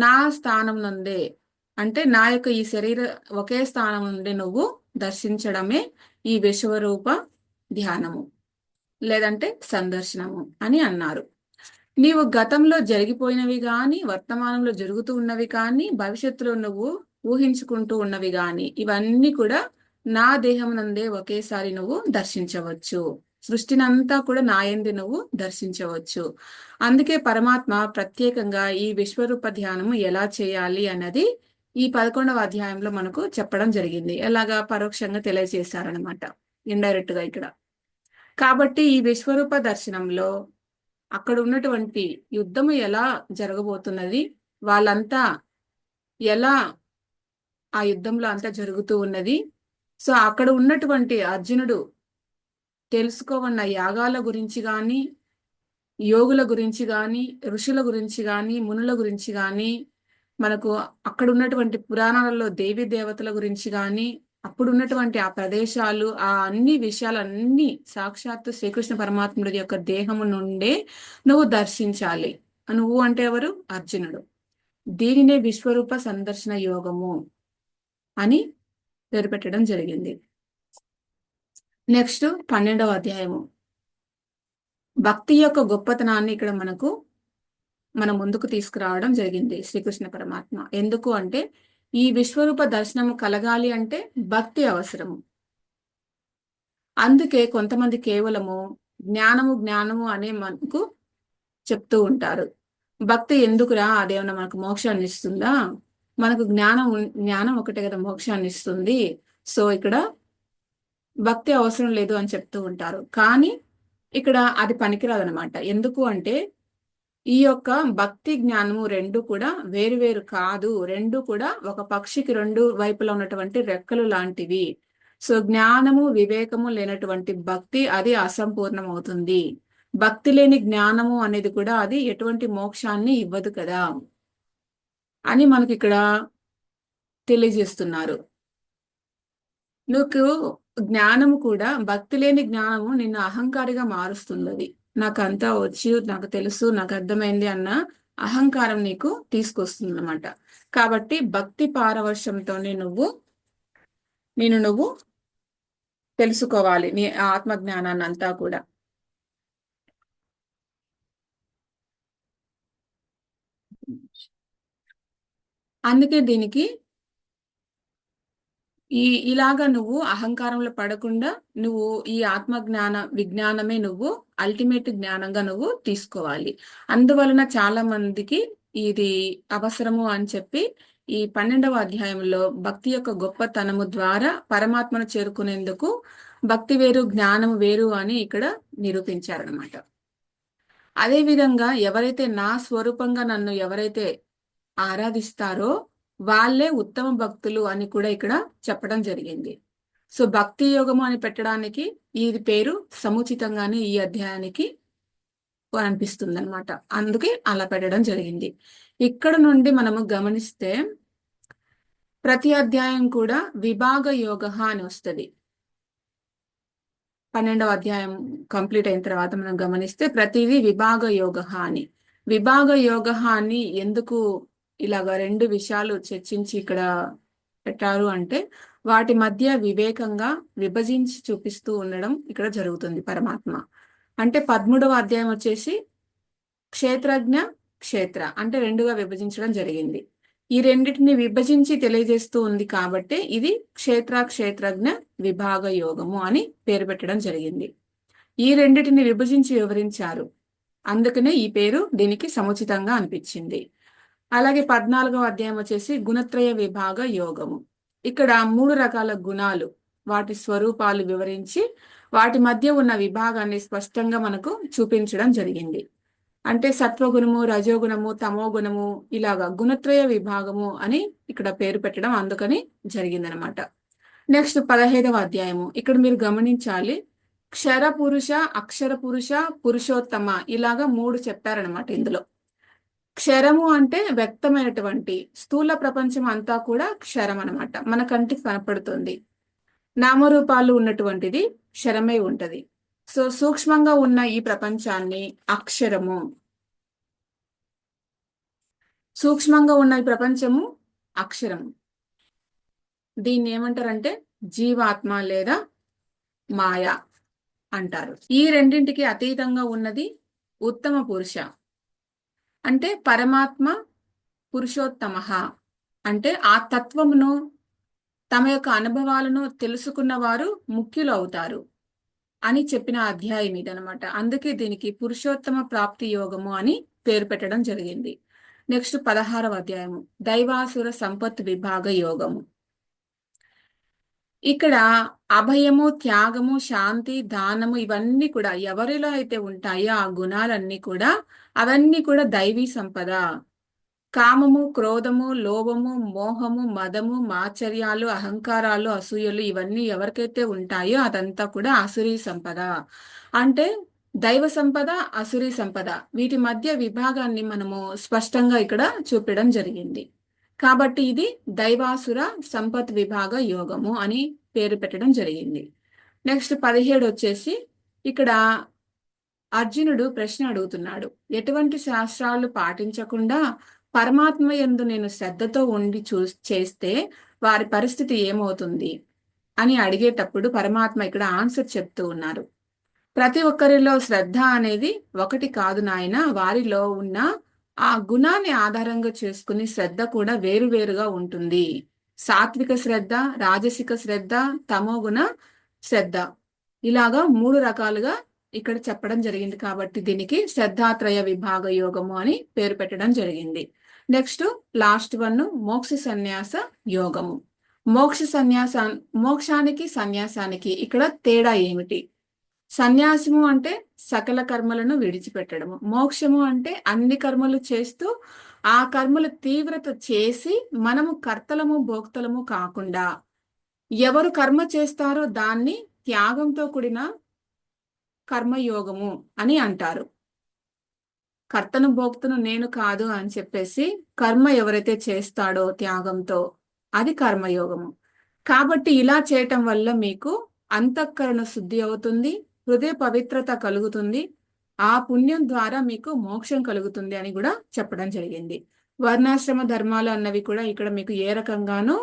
నా స్థానం నుండే, అంటే నా యొక్క ఈ శరీర ఒకే స్థానం నుండి నువ్వు దర్శించడమే ఈ విశ్వరూప ధ్యానము లేదంటే సందర్శనము అని అన్నారు. నీవు గతంలో జరిగిపోయినవి కానీ, వర్తమానంలో జరుగుతూ ఉన్నవి కానీ, భవిష్యత్తులో నువ్వు ఊహించుకుంటూ ఉన్నవి కానీ ఇవన్నీ కూడా నా దేహం నందే ఒకేసారి నువ్వు దర్శించవచ్చు సృష్టినంతా కూడా నా యందు నువ్వు దర్శించవచ్చు. అందుకే పరమాత్మ ప్రత్యేకంగా ఈ విశ్వరూప ధ్యానము ఎలా చేయాలి అన్నది ఈ 11వ అధ్యాయంలో మనకు చెప్పడం జరిగింది. ఎలాగా పరోక్షంగా తెలియజేశారనమాట, ఇండైరెక్ట్ గా ఇక్కడ. కాబట్టి ఈ విశ్వరూప దర్శనంలో అక్కడ ఉన్నటువంటి యుద్ధము ఎలా జరగబోతున్నది, వాళ్ళంతా ఎలా ఆ యుద్ధంలో అంతా జరుగుతూ ఉన్నది. సో అక్కడ ఉన్నటువంటి అర్జునుడు తెలుసుకోవన్న యాగాల గురించి కానీ, యోగుల గురించి కానీ, ఋషుల గురించి కానీ, మునుల గురించి కానీ, మనకు అక్కడ ఉన్నటువంటి పురాణాలలో దేవీ దేవతల గురించి కానీ, అప్పుడు ఉన్నటువంటి ఆ ప్రదేశాలు, ఆ అన్ని విషయాలన్నీ సాక్షాత్తు శ్రీకృష్ణ పరమాత్ముడి యొక్క దేహము నుండే నువ్వు దర్శించాలి. నువ్వు అంటే ఎవరు? అర్జునుడు. దీనినే విశ్వరూప సందర్శన యోగము అని పేరు పెట్టడం జరిగింది. నెక్స్ట్ 12వ అధ్యాయము భక్తి యొక్క గొప్పతనాన్ని ఇక్కడ మన ముందుకు తీసుకురావడం జరిగింది శ్రీకృష్ణ పరమాత్మ. ఎందుకు అంటే ఈ విశ్వరూప దర్శనము కలగాలి అంటే భక్తి అవసరము. అందుకే కొంతమంది కేవలము జ్ఞానము జ్ఞానము అనే మనకు చెప్తూ ఉంటారు. భక్తి ఎందుకురా, అదేమన్నా మనకు మోక్షాన్ని ఇస్తుందా? మనకు జ్ఞానం ఒకటే కదా మోక్షాన్ని ఇస్తుంది. సో ఇక్కడ భక్తి అవసరం లేదు అని చెప్తూ ఉంటారు. కానీ ఇక్కడ అది పనికిరాదనమాట. ఎందుకు అంటే ఈ యొక్క భక్తి జ్ఞానము రెండు కూడా వేరు కాదు. రెండు కూడా ఒక పక్షికి రెండు వైపులా ఉన్నటువంటి రెక్కలు లాంటివి. సో జ్ఞానము వివేకము లేనటువంటి భక్తి అది అసంపూర్ణం అవుతుంది. భక్తి లేని జ్ఞానము అనేది కూడా అది ఎటువంటి మోక్షాన్ని ఇవ్వదు కదా అని మనకి ఇక్కడ తెలియజేస్తున్నారు. నువ్వు జ్ఞానము కూడా, భక్తి లేని జ్ఞానము నిన్ను అహంకారిగా మారుస్తుంది. నాకంతా వచ్చు, నాకు తెలుసు, నాకు అర్థమైంది అన్న అహంకారం నీకు తీసుకొస్తుంది అనమాట. కాబట్టి భక్తి పారవశ్యంతోనే నువ్వు తెలుసుకోవాలి నీ ఆత్మ జ్ఞానాన్ని అంతా కూడా. అందుకే దీనికి ఇలాగా నువ్వు అహంకారంలో పడకుండా నువ్వు ఈ విజ్ఞానమే నువ్వు అల్టిమేట్ జ్ఞానంగా నువ్వు తీసుకోవాలి. అందువలన చాలా మందికి ఇది అవసరము అని చెప్పి ఈ 12వ అధ్యాయంలో భక్తి యొక్క గొప్పతనము ద్వారా పరమాత్మను చేరుకునేందుకు భక్తి వేరు జ్ఞానం వేరు అని ఇక్కడ నిరూపించారనమాట. అదే విధంగా ఎవరైతే నా స్వరూపంగా నన్ను ఎవరైతే ఆరాధిస్తారో వాళ్ళే ఉత్తమ భక్తులు అని కూడా ఇక్కడ చెప్పడం జరిగింది. సో భక్తి యోగము అని పెట్టడానికి ఈ పేరు సముచితంగానే ఈ అధ్యాయానికి అనిపిస్తుంది అనమాట. అందుకే అలా పెట్టడం జరిగింది. ఇక్కడ నుండి మనము గమనిస్తే ప్రతి అధ్యాయం కూడా విభాగ యోగ అని వస్తుంది. 12వ అధ్యాయం కంప్లీట్ అయిన తర్వాత మనం గమనిస్తే ప్రతిదీ విభాగ యోగ అని. విభాగ యోగ అని ఎందుకు ఇలాగా రెండు విషయాలు చర్చించి ఇక్కడ పెట్టారు అంటే వాటి మధ్య వివేకంగా విభజించి చూపిస్తూ ఉండడం ఇక్కడ జరుగుతుంది పరమాత్మ. అంటే 13వ అధ్యాయం వచ్చేసి క్షేత్రజ్ఞ క్షేత్ర అంటే రెండుగా విభజించడం జరిగింది. ఈ రెండింటిని విభజించి తెలియజేస్తూ ఉంది కాబట్టి ఇది క్షేత్రజ్ఞ విభాగ యోగము అని పేరు పెట్టడం జరిగింది. ఈ రెండింటిని విభజించి వివరించారు, అందుకనే ఈ పేరు దీనికి సముచితంగా అనిపించింది. అలాగే 14వ అధ్యాయం వచ్చేసి గుణత్రయ విభాగ యోగము. ఇక్కడ 3 రకాల గుణాలు, వాటి స్వరూపాలు వివరించి వాటి మధ్య ఉన్న విభాగాన్ని స్పష్టంగా మనకు చూపించడం జరిగింది. అంటే సత్వగుణము, రజోగుణము, తమోగుణము, ఇలాగా గుణత్రయ విభాగము అని ఇక్కడ పేరు పెట్టడం అందుకని జరిగిందనమాట. నెక్స్ట్ 15వ అధ్యాయము. ఇక్కడ మీరు గమనించాలి, క్షర పురుష, అక్షర పురుష, పురుషోత్తమ ఇలాగా 3 చెప్పారనమాట ఇందులో. క్షరము అంటే వ్యక్తమైనటువంటి స్థూల ప్రపంచం అంతా కూడా క్షరం అనమాట, మన కంటికి కనపడుతుంది. నామరూపాలు ఉన్నటువంటిది క్షరమై ఉంటది. సో సూక్ష్మంగా ఉన్న ఈ ప్రపంచాన్ని అక్షరము, సూక్ష్మంగా ఉన్న ఈ ప్రపంచము అక్షరము. దీన్ని ఏమంటారంటే జీవాత్మ లేదా మాయ అంటారు. ఈ రెండింటికి అతీతంగా ఉన్నది ఉత్తమ పురుష అంటే పరమాత్మ, పురుషోత్తమ అంటే ఆ తత్వమును తమ యొక్క అనుభవాలను తెలుసుకున్న వారు ముఖ్యులు అవుతారు. అని చెప్పిన అధ్యాయం ఇదనమాట. అందుకే దీనికి పురుషోత్తమ ప్రాప్తి యోగము అని పేరు పెట్టడం జరిగింది. నెక్స్ట్ 16వ అధ్యాయము దైవాసుర సంపత్ విభాగ యోగము. ఇక్కడ అభయము, త్యాగము, శాంతి, దానము ఇవన్నీ కూడా ఎవరిలో అయితే ఉంటాయో ఆ గుణాలన్నీ కూడా అవన్నీ కూడా దైవీ సంపద. కామము, క్రోధము, లోభము, మోహము, మదము, మాచర్యాలు, అహంకారాలు, అసూయలు ఇవన్నీ ఎవరికైతే ఉంటాయో అదంతా కూడా ఆసురీ సంపద. అంటే దైవ సంపద, అసురీ సంపద వీటి మధ్య విభాగాన్ని మనము స్పష్టంగా ఇక్కడ చూపడం జరిగింది. కాబట్టి ఇది దైవాసుర సంపత్ విభాగ యోగము అని పేరు పెట్టడం జరిగింది. నెక్స్ట్ 17 వచ్చేసి ఇక్కడ అర్జునుడు ప్రశ్న అడుగుతున్నాడు. ఎటువంటి శాస్త్రాలు పాటించకుండా పరమాత్మ యందు నేను శ్రద్ధతో ఉండి చేస్తే వారి పరిస్థితి ఏమవుతుంది అని అడిగేటప్పుడు పరమాత్మ ఇక్కడ ఆన్సర్ చెప్తూ ఉన్నారు. ప్రతి ఒక్కరిలో శ్రద్ధ అనేది ఒకటి కాదు నాయన, వారిలో ఉన్న ఆ గుణాన్ని ఆధారంగా చేసుకుని శ్రద్ధ కూడా వేరువేరుగా ఉంటుంది. సాత్విక శ్రద్ధ, రాజసిక శ్రద్ధ, తమోగుణ శ్రద్ధ ఇలాగా 3 రకాలుగా ఇక్కడ చెప్పడం జరిగింది. కాబట్టి దీనికి శ్రద్ధాత్రయ విభాగ యోగము అని పేరు పెట్టడం జరిగింది. నెక్స్ట్ లాస్ట్ వన్ మోక్ష సన్యాస యోగము. మోక్షానికి సన్యాసానికి ఇక్కడ తేడా ఏమిటి? సన్యాసము అంటే సకల కర్మలను విడిచిపెట్టడము. మోక్షము అంటే అన్ని కర్మలు చేస్తూ ఆ కర్మల తీవ్రత చేసి మనము కర్తలము భోక్తలము కాకుండా ఎవరు కర్మ చేస్తారో దాన్ని త్యాగంతో కూడిన కర్మయోగము అని అంటారు. కర్తను భోక్తను నేను కాదు అని చెప్పేసి కర్మ ఎవరైతే చేస్తాడో త్యాగంతో అది కర్మయోగము. కాబట్టి ఇలా చేయటం వల్ల మీకు అంతఃకరణ శుద్ధి అవుతుంది, హృదయ పవిత్రత కలుగుతుంది, ఆ పుణ్యం ద్వారా మీకు మోక్షం కలుగుతుంది అని కూడా చెప్పడం జరిగింది. వర్ణాశ్రమ ధర్మాలు అన్నవి కూడా ఇక్కడ మీకు ఏ రకంగానూ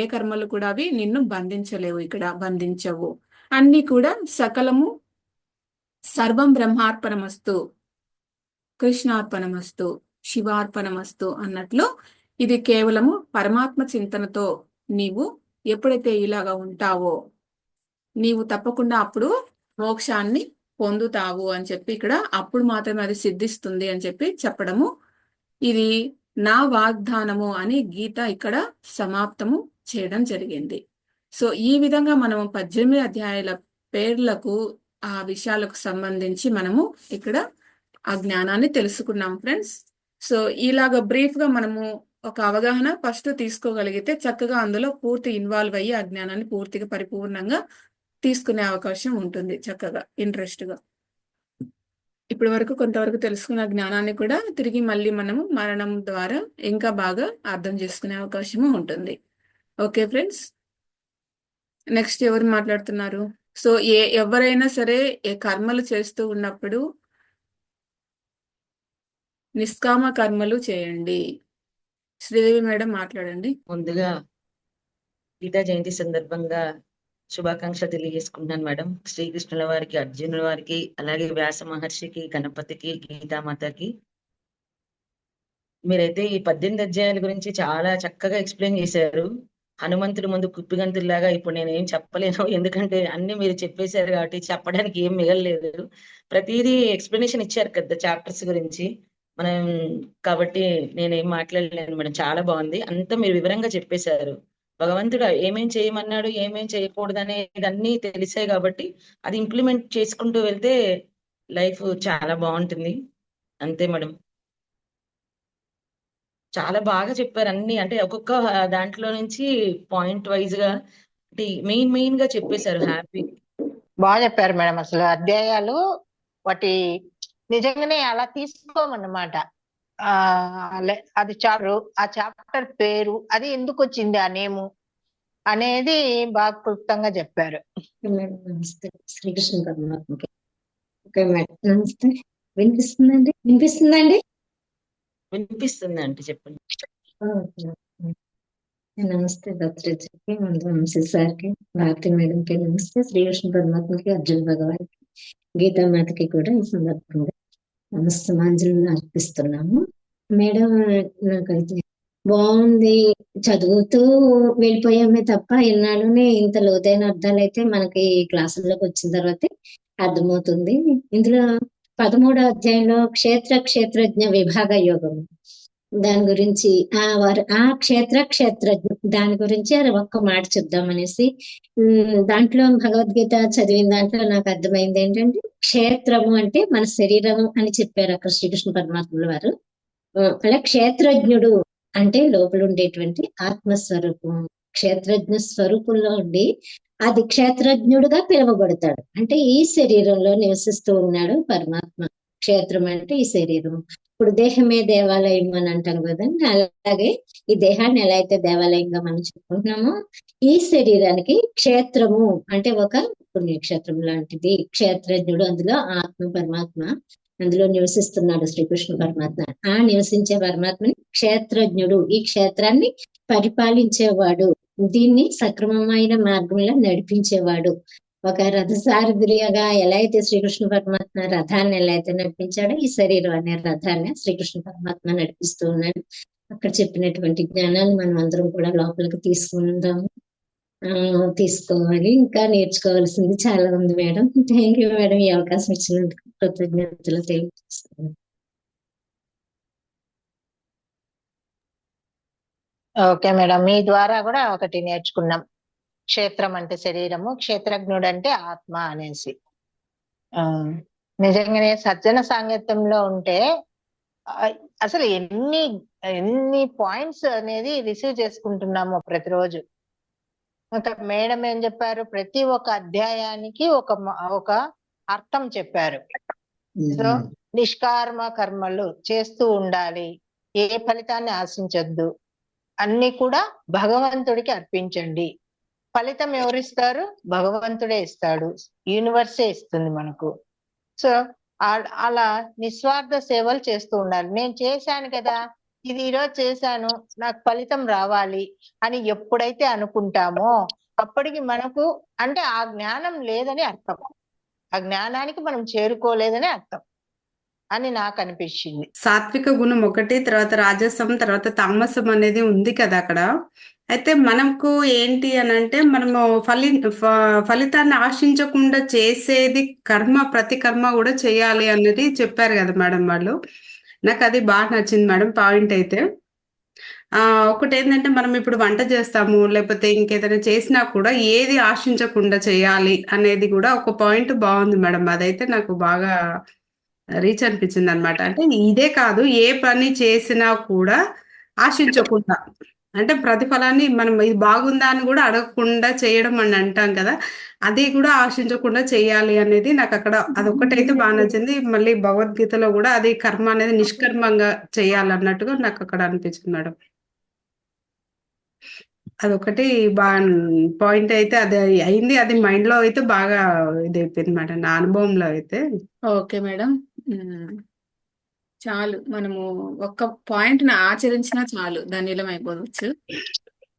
ఏ కర్మలు కూడా అవి నిన్ను బంధించలేవు, ఇక్కడ బంధించవు. అన్ని కూడా సకలము సర్వం బ్రహ్మార్పణమస్తు, కృష్ణార్పణమస్తు, శివార్పణమస్తు అన్నట్లు ఇది కేవలము పరమాత్మ చింతనతో నీవు ఎప్పుడైతే ఇలాగా ఉంటావో నీవు తప్పకుండా అప్పుడు మోక్షాన్ని పొందుతావు అని చెప్పి ఇక్కడ అప్పుడు మాత్రమే అది సిద్ధిస్తుంది అని చెప్పి చెప్పడము. ఇది నా వాగ్దానము అని గీత ఇక్కడ సమాప్తము చేయడం జరిగింది. సో ఈ విధంగా మనము 18 అధ్యాయాల పేర్లకు ఆ విషయాలకు సంబంధించి మనము ఇక్కడ ఆ జ్ఞానాన్ని తెలుసుకున్నాం ఫ్రెండ్స్. సో ఇలాగ బ్రీఫ్ గా మనము ఒక అవగాహన ఫస్ట్ తీసుకోగలిగితే చక్కగా అందులో పూర్తి ఇన్వాల్వ్ అయ్యి ఆ జ్ఞానాన్ని పూర్తిగా పరిపూర్ణంగా తీసుకునే అవకాశం ఉంటుంది, చక్కగా ఇంట్రెస్ట్ గా. ఇప్పటి వరకు కొంతవరకు తెలుసుకున్న జ్ఞానాన్ని కూడా తిరిగి మళ్ళీ మనము మరణం ద్వారా ఇంకా బాగా అర్థం చేసుకునే అవకాశము ఉంటుంది. ఓకే ఫ్రెండ్స్, నెక్స్ట్ ఎవరు మాట్లాడుతున్నారు? సో ఎవరైనా సరే కర్మలు చేస్తూ ఉన్నప్పుడు నిష్కామ కర్మలు చేయండి. శ్రీదేవి మేడం మాట్లాడండి. ముందుగా గీతా జయంతి సందర్భంగా శుభాకాంక్షలు తెలియజేసుకుంటున్నాను మేడం. శ్రీకృష్ణుల వారికి, అర్జునుల వారికి, అలాగే వ్యాస మహర్షికి, గణపతికి, గీతామాతకి. మీరైతే ఈ 18 అధ్యాయాల గురించి చాలా చక్కగా ఎక్స్ప్లెయిన్ చేశారు. హనుమంతుడి ముందు కుప్పిగంతుల్లాగా. ఇప్పుడు నేను ఏం చెప్పలేను, ఎందుకంటే అన్ని మీరు చెప్పేశారు కాబట్టి చెప్పడానికి ఏం మిగలలేదు. ప్రతిదీ ఎక్స్ప్లెనేషన్ ఇచ్చారు కదా చాప్టర్స్ గురించి మనం, కాబట్టి నేనేం మాట్లాడలేను మేడం. చాలా బాగుంది, అంతా మీరు వివరంగా చెప్పేశారు. భగవంతుడు ఏమేం చేయమన్నాడు, ఏమేం చేయకూడదు అనేది అన్ని తెలిసాయి కాబట్టి అది ఇంప్లిమెంట్ చేసుకుంటూ వెళ్తే లైఫ్ చాలా బాగుంటుంది. అంతే మేడం, చాలా బాగా చెప్పారు అన్ని. అంటే ఒక్కొక్క దాంట్లో నుంచి పాయింట్ వైజ్ గా అంటే మెయిన్ గా చెప్పేశారు. హ్యాపీ, బాగా చెప్పారు మేడం. అసలు అధ్యాయాలు వాటి నిజంగానే అలా తీసుకోమన్నమాట. అది ఆ చాప్టర్ పేరు అది ఎందుకు వచ్చింది ఆ నేము అనేది బాగా క్లుప్తంగా చెప్పారు. నమస్తే, శ్రీకృష్ణ పరమాత్మకి. ఓకే మేడం, నమస్తే. వినిపిస్తుందండి? వినిపిస్తుందండి? వినిపిస్తుంది అంటే చెప్పండి. నమస్తే భద్రజకి, వంశీ సార్కి, భారతి మేడంకి నమస్తే. శ్రీకృష్ణ పరమాత్మకి, అర్జున్ భగవాన్కి, గీతామాతకి కూడా ఈ సందర్భంగా నమస్తమాంజలు అర్పిస్తున్నాము. మేడం, నాకైతే బాగుంది. చదువుతూ వెళ్ళిపోయామే తప్ప ఇన్నాళ్ళునే ఇంత లోతైన అర్థాలు అయితే మనకి క్లాసుల్లోకి వచ్చిన తర్వాతే అర్థమవుతుంది. ఇందులో 13వ అధ్యాయంలో క్షేత్రజ్ఞ విభాగ యోగం దాని గురించి ఆ క్షేత్రజ్ఞ దాని గురించి అది ఒక్క మాట చెప్దామనేసి దాంట్లో భగవద్గీత చదివిన దాంట్లో నాకు అర్థమైంది ఏంటంటే క్షేత్రము అంటే మన శరీరము అని చెప్పారు అక్కడ శ్రీకృష్ణ పరమాత్ముల వారు. అలా క్షేత్రజ్ఞుడు అంటే లోపల ఉండేటువంటి ఆత్మస్వరూపం క్షేత్రజ్ఞ స్వరూపంలో ఉండి అది క్షేత్రజ్ఞుడుగా పిలువబడతాడు. అంటే ఈ శరీరంలో నివసిస్తూ ఉన్నాడు పరమాత్మ. క్షేత్రం అంటే ఈ శరీరం. ఇప్పుడు దేహమే దేవాలయం అని అంటాం కదండి, అలాగే ఈ దేహాన్ని ఎలా అయితే దేవాలయంగా మనం చెప్పుకుంటున్నామో ఈ శరీరానికి క్షేత్రము అంటే ఒక పుణ్యక్షేత్రం లాంటిది. క్షేత్రజ్ఞుడు అందులో ఆత్మ పరమాత్మ అందులో నివసిస్తున్నాడు శ్రీకృష్ణ పరమాత్మ. ఆ నివసించే పరమాత్మని క్షేత్రజ్ఞుడు, ఈ క్షేత్రాన్ని పరిపాలించేవాడు, దీన్ని సక్రమమైన మార్గంలో నడిపించేవాడు. ఒక రథసారథిగా ఎలా అయితే శ్రీకృష్ణ పరమాత్మ రథాన్ని ఎలా అయితే నడిపించాడో ఈ శరీరం అనే రథాన్ని శ్రీకృష్ణ పరమాత్మ నడిపిస్తూ ఉన్నాడు. అక్కడ చెప్పినటువంటి జ్ఞానాన్ని మనం అందరం కూడా లోపలికి తీసుకుందాము, తీసుకోవాలి. ఇంకా నేర్చుకోవాల్సింది చాలా ఉంది మేడం. థ్యాంక్ యూ మేడం, ఈ అవకాశం ఇచ్చినందుకు కృతజ్ఞతలు తెలియజేస్తున్నాను. ఓకే మేడం, మీ ద్వారా కూడా ఒకటి నేర్చుకున్నాం. క్షేత్రం అంటే శరీరము, క్షేత్రజ్ఞుడు అంటే ఆత్మ అనేసి. నిజంగానే సజ్జన సాంగత్యంలో ఉంటే అసలు ఎన్ని పాయింట్స్ అనేది రిసీవ్ చేసుకుంటున్నామో ప్రతిరోజు. ఇంకా మేడం ఏం చెప్పారు, ప్రతి ఒక్క అధ్యాయానికి ఒక అర్థం చెప్పారు. సో నిష్కార్మ కర్మలు చేస్తూ ఉండాలి, ఏ ఫలితాన్ని ఆశించొద్దు, అన్ని కూడా భగవంతుడికి అర్పించండి. ఫలితం ఎవరిస్తారు? భగవంతుడే ఇస్తాడు, యూనివర్సే ఇస్తుంది మనకు. సో అలా నిస్వార్థ సేవలు చేస్తూ ఉండాలి. నేను చేశాను కదా, ఇది ఈరోజు చేశాను, నాకు ఫలితం రావాలి అని ఎప్పుడైతే అనుకుంటామో అప్పటికి మనకు అంటే ఆ జ్ఞానం లేదని అర్థం, ఆ జ్ఞానానికి మనం చేరుకోలేదని అర్థం అని నాకు అనిపించింది. సాత్విక గుణం ఒకటి, తర్వాత రాజసం, తర్వాత తామసం అనేది ఉంది కదా అక్కడ. అయితే మనకు ఏంటి అని అంటే మనము ఫలితాన్ని ఆశించకుండా చేసేది కర్మ, ప్రతి కర్మ కూడా చేయాలి అన్నది చెప్పారు కదా మేడం వాళ్ళు. నాకు అది బాగా నచ్చింది మేడం పాయింట్ అయితే. ఒకటి ఏంటంటే మనం ఇప్పుడు వంట చేస్తాము, లేకపోతే ఇంకేదైనా చేసినా కూడా ఏది ఆశించకుండా చేయాలి అనేది కూడా ఒక పాయింట్ బాగుంది మేడం. అదైతే నాకు బాగా రీచ్ అనిపించింది అనమాట. అంటే ఇదే కాదు, ఏ పని చేసినా కూడా ఆశించకుండా, అంటే ప్రతిఫలాన్ని మనం ఇది బాగుందా అని కూడా అడగకుండా చేయడం అని అంటాం కదా, అది కూడా ఆశించకుండా చేయాలి అనేది నాకు అక్కడ అదొక్కటైతే బాగా నచ్చింది. మళ్ళీ భగవద్గీతలో కూడా అది కర్మ అనేది నిష్కర్మంగా చేయాలన్నట్టుగా నాకు అక్కడ అనిపించింది మేడం. అదొకటి బాగా పాయింట్ అయితే అది అయింది. అది మైండ్ లో అయితే బాగా ఇది అయిపోయింది మేడం, నా అనుభవంలో అయితే. ఓకే మేడం, చాలు, మనము ఒక్క పాయింట్ ని ఆచరించినా చాలు ధన్యులం అయిపోవచ్చు.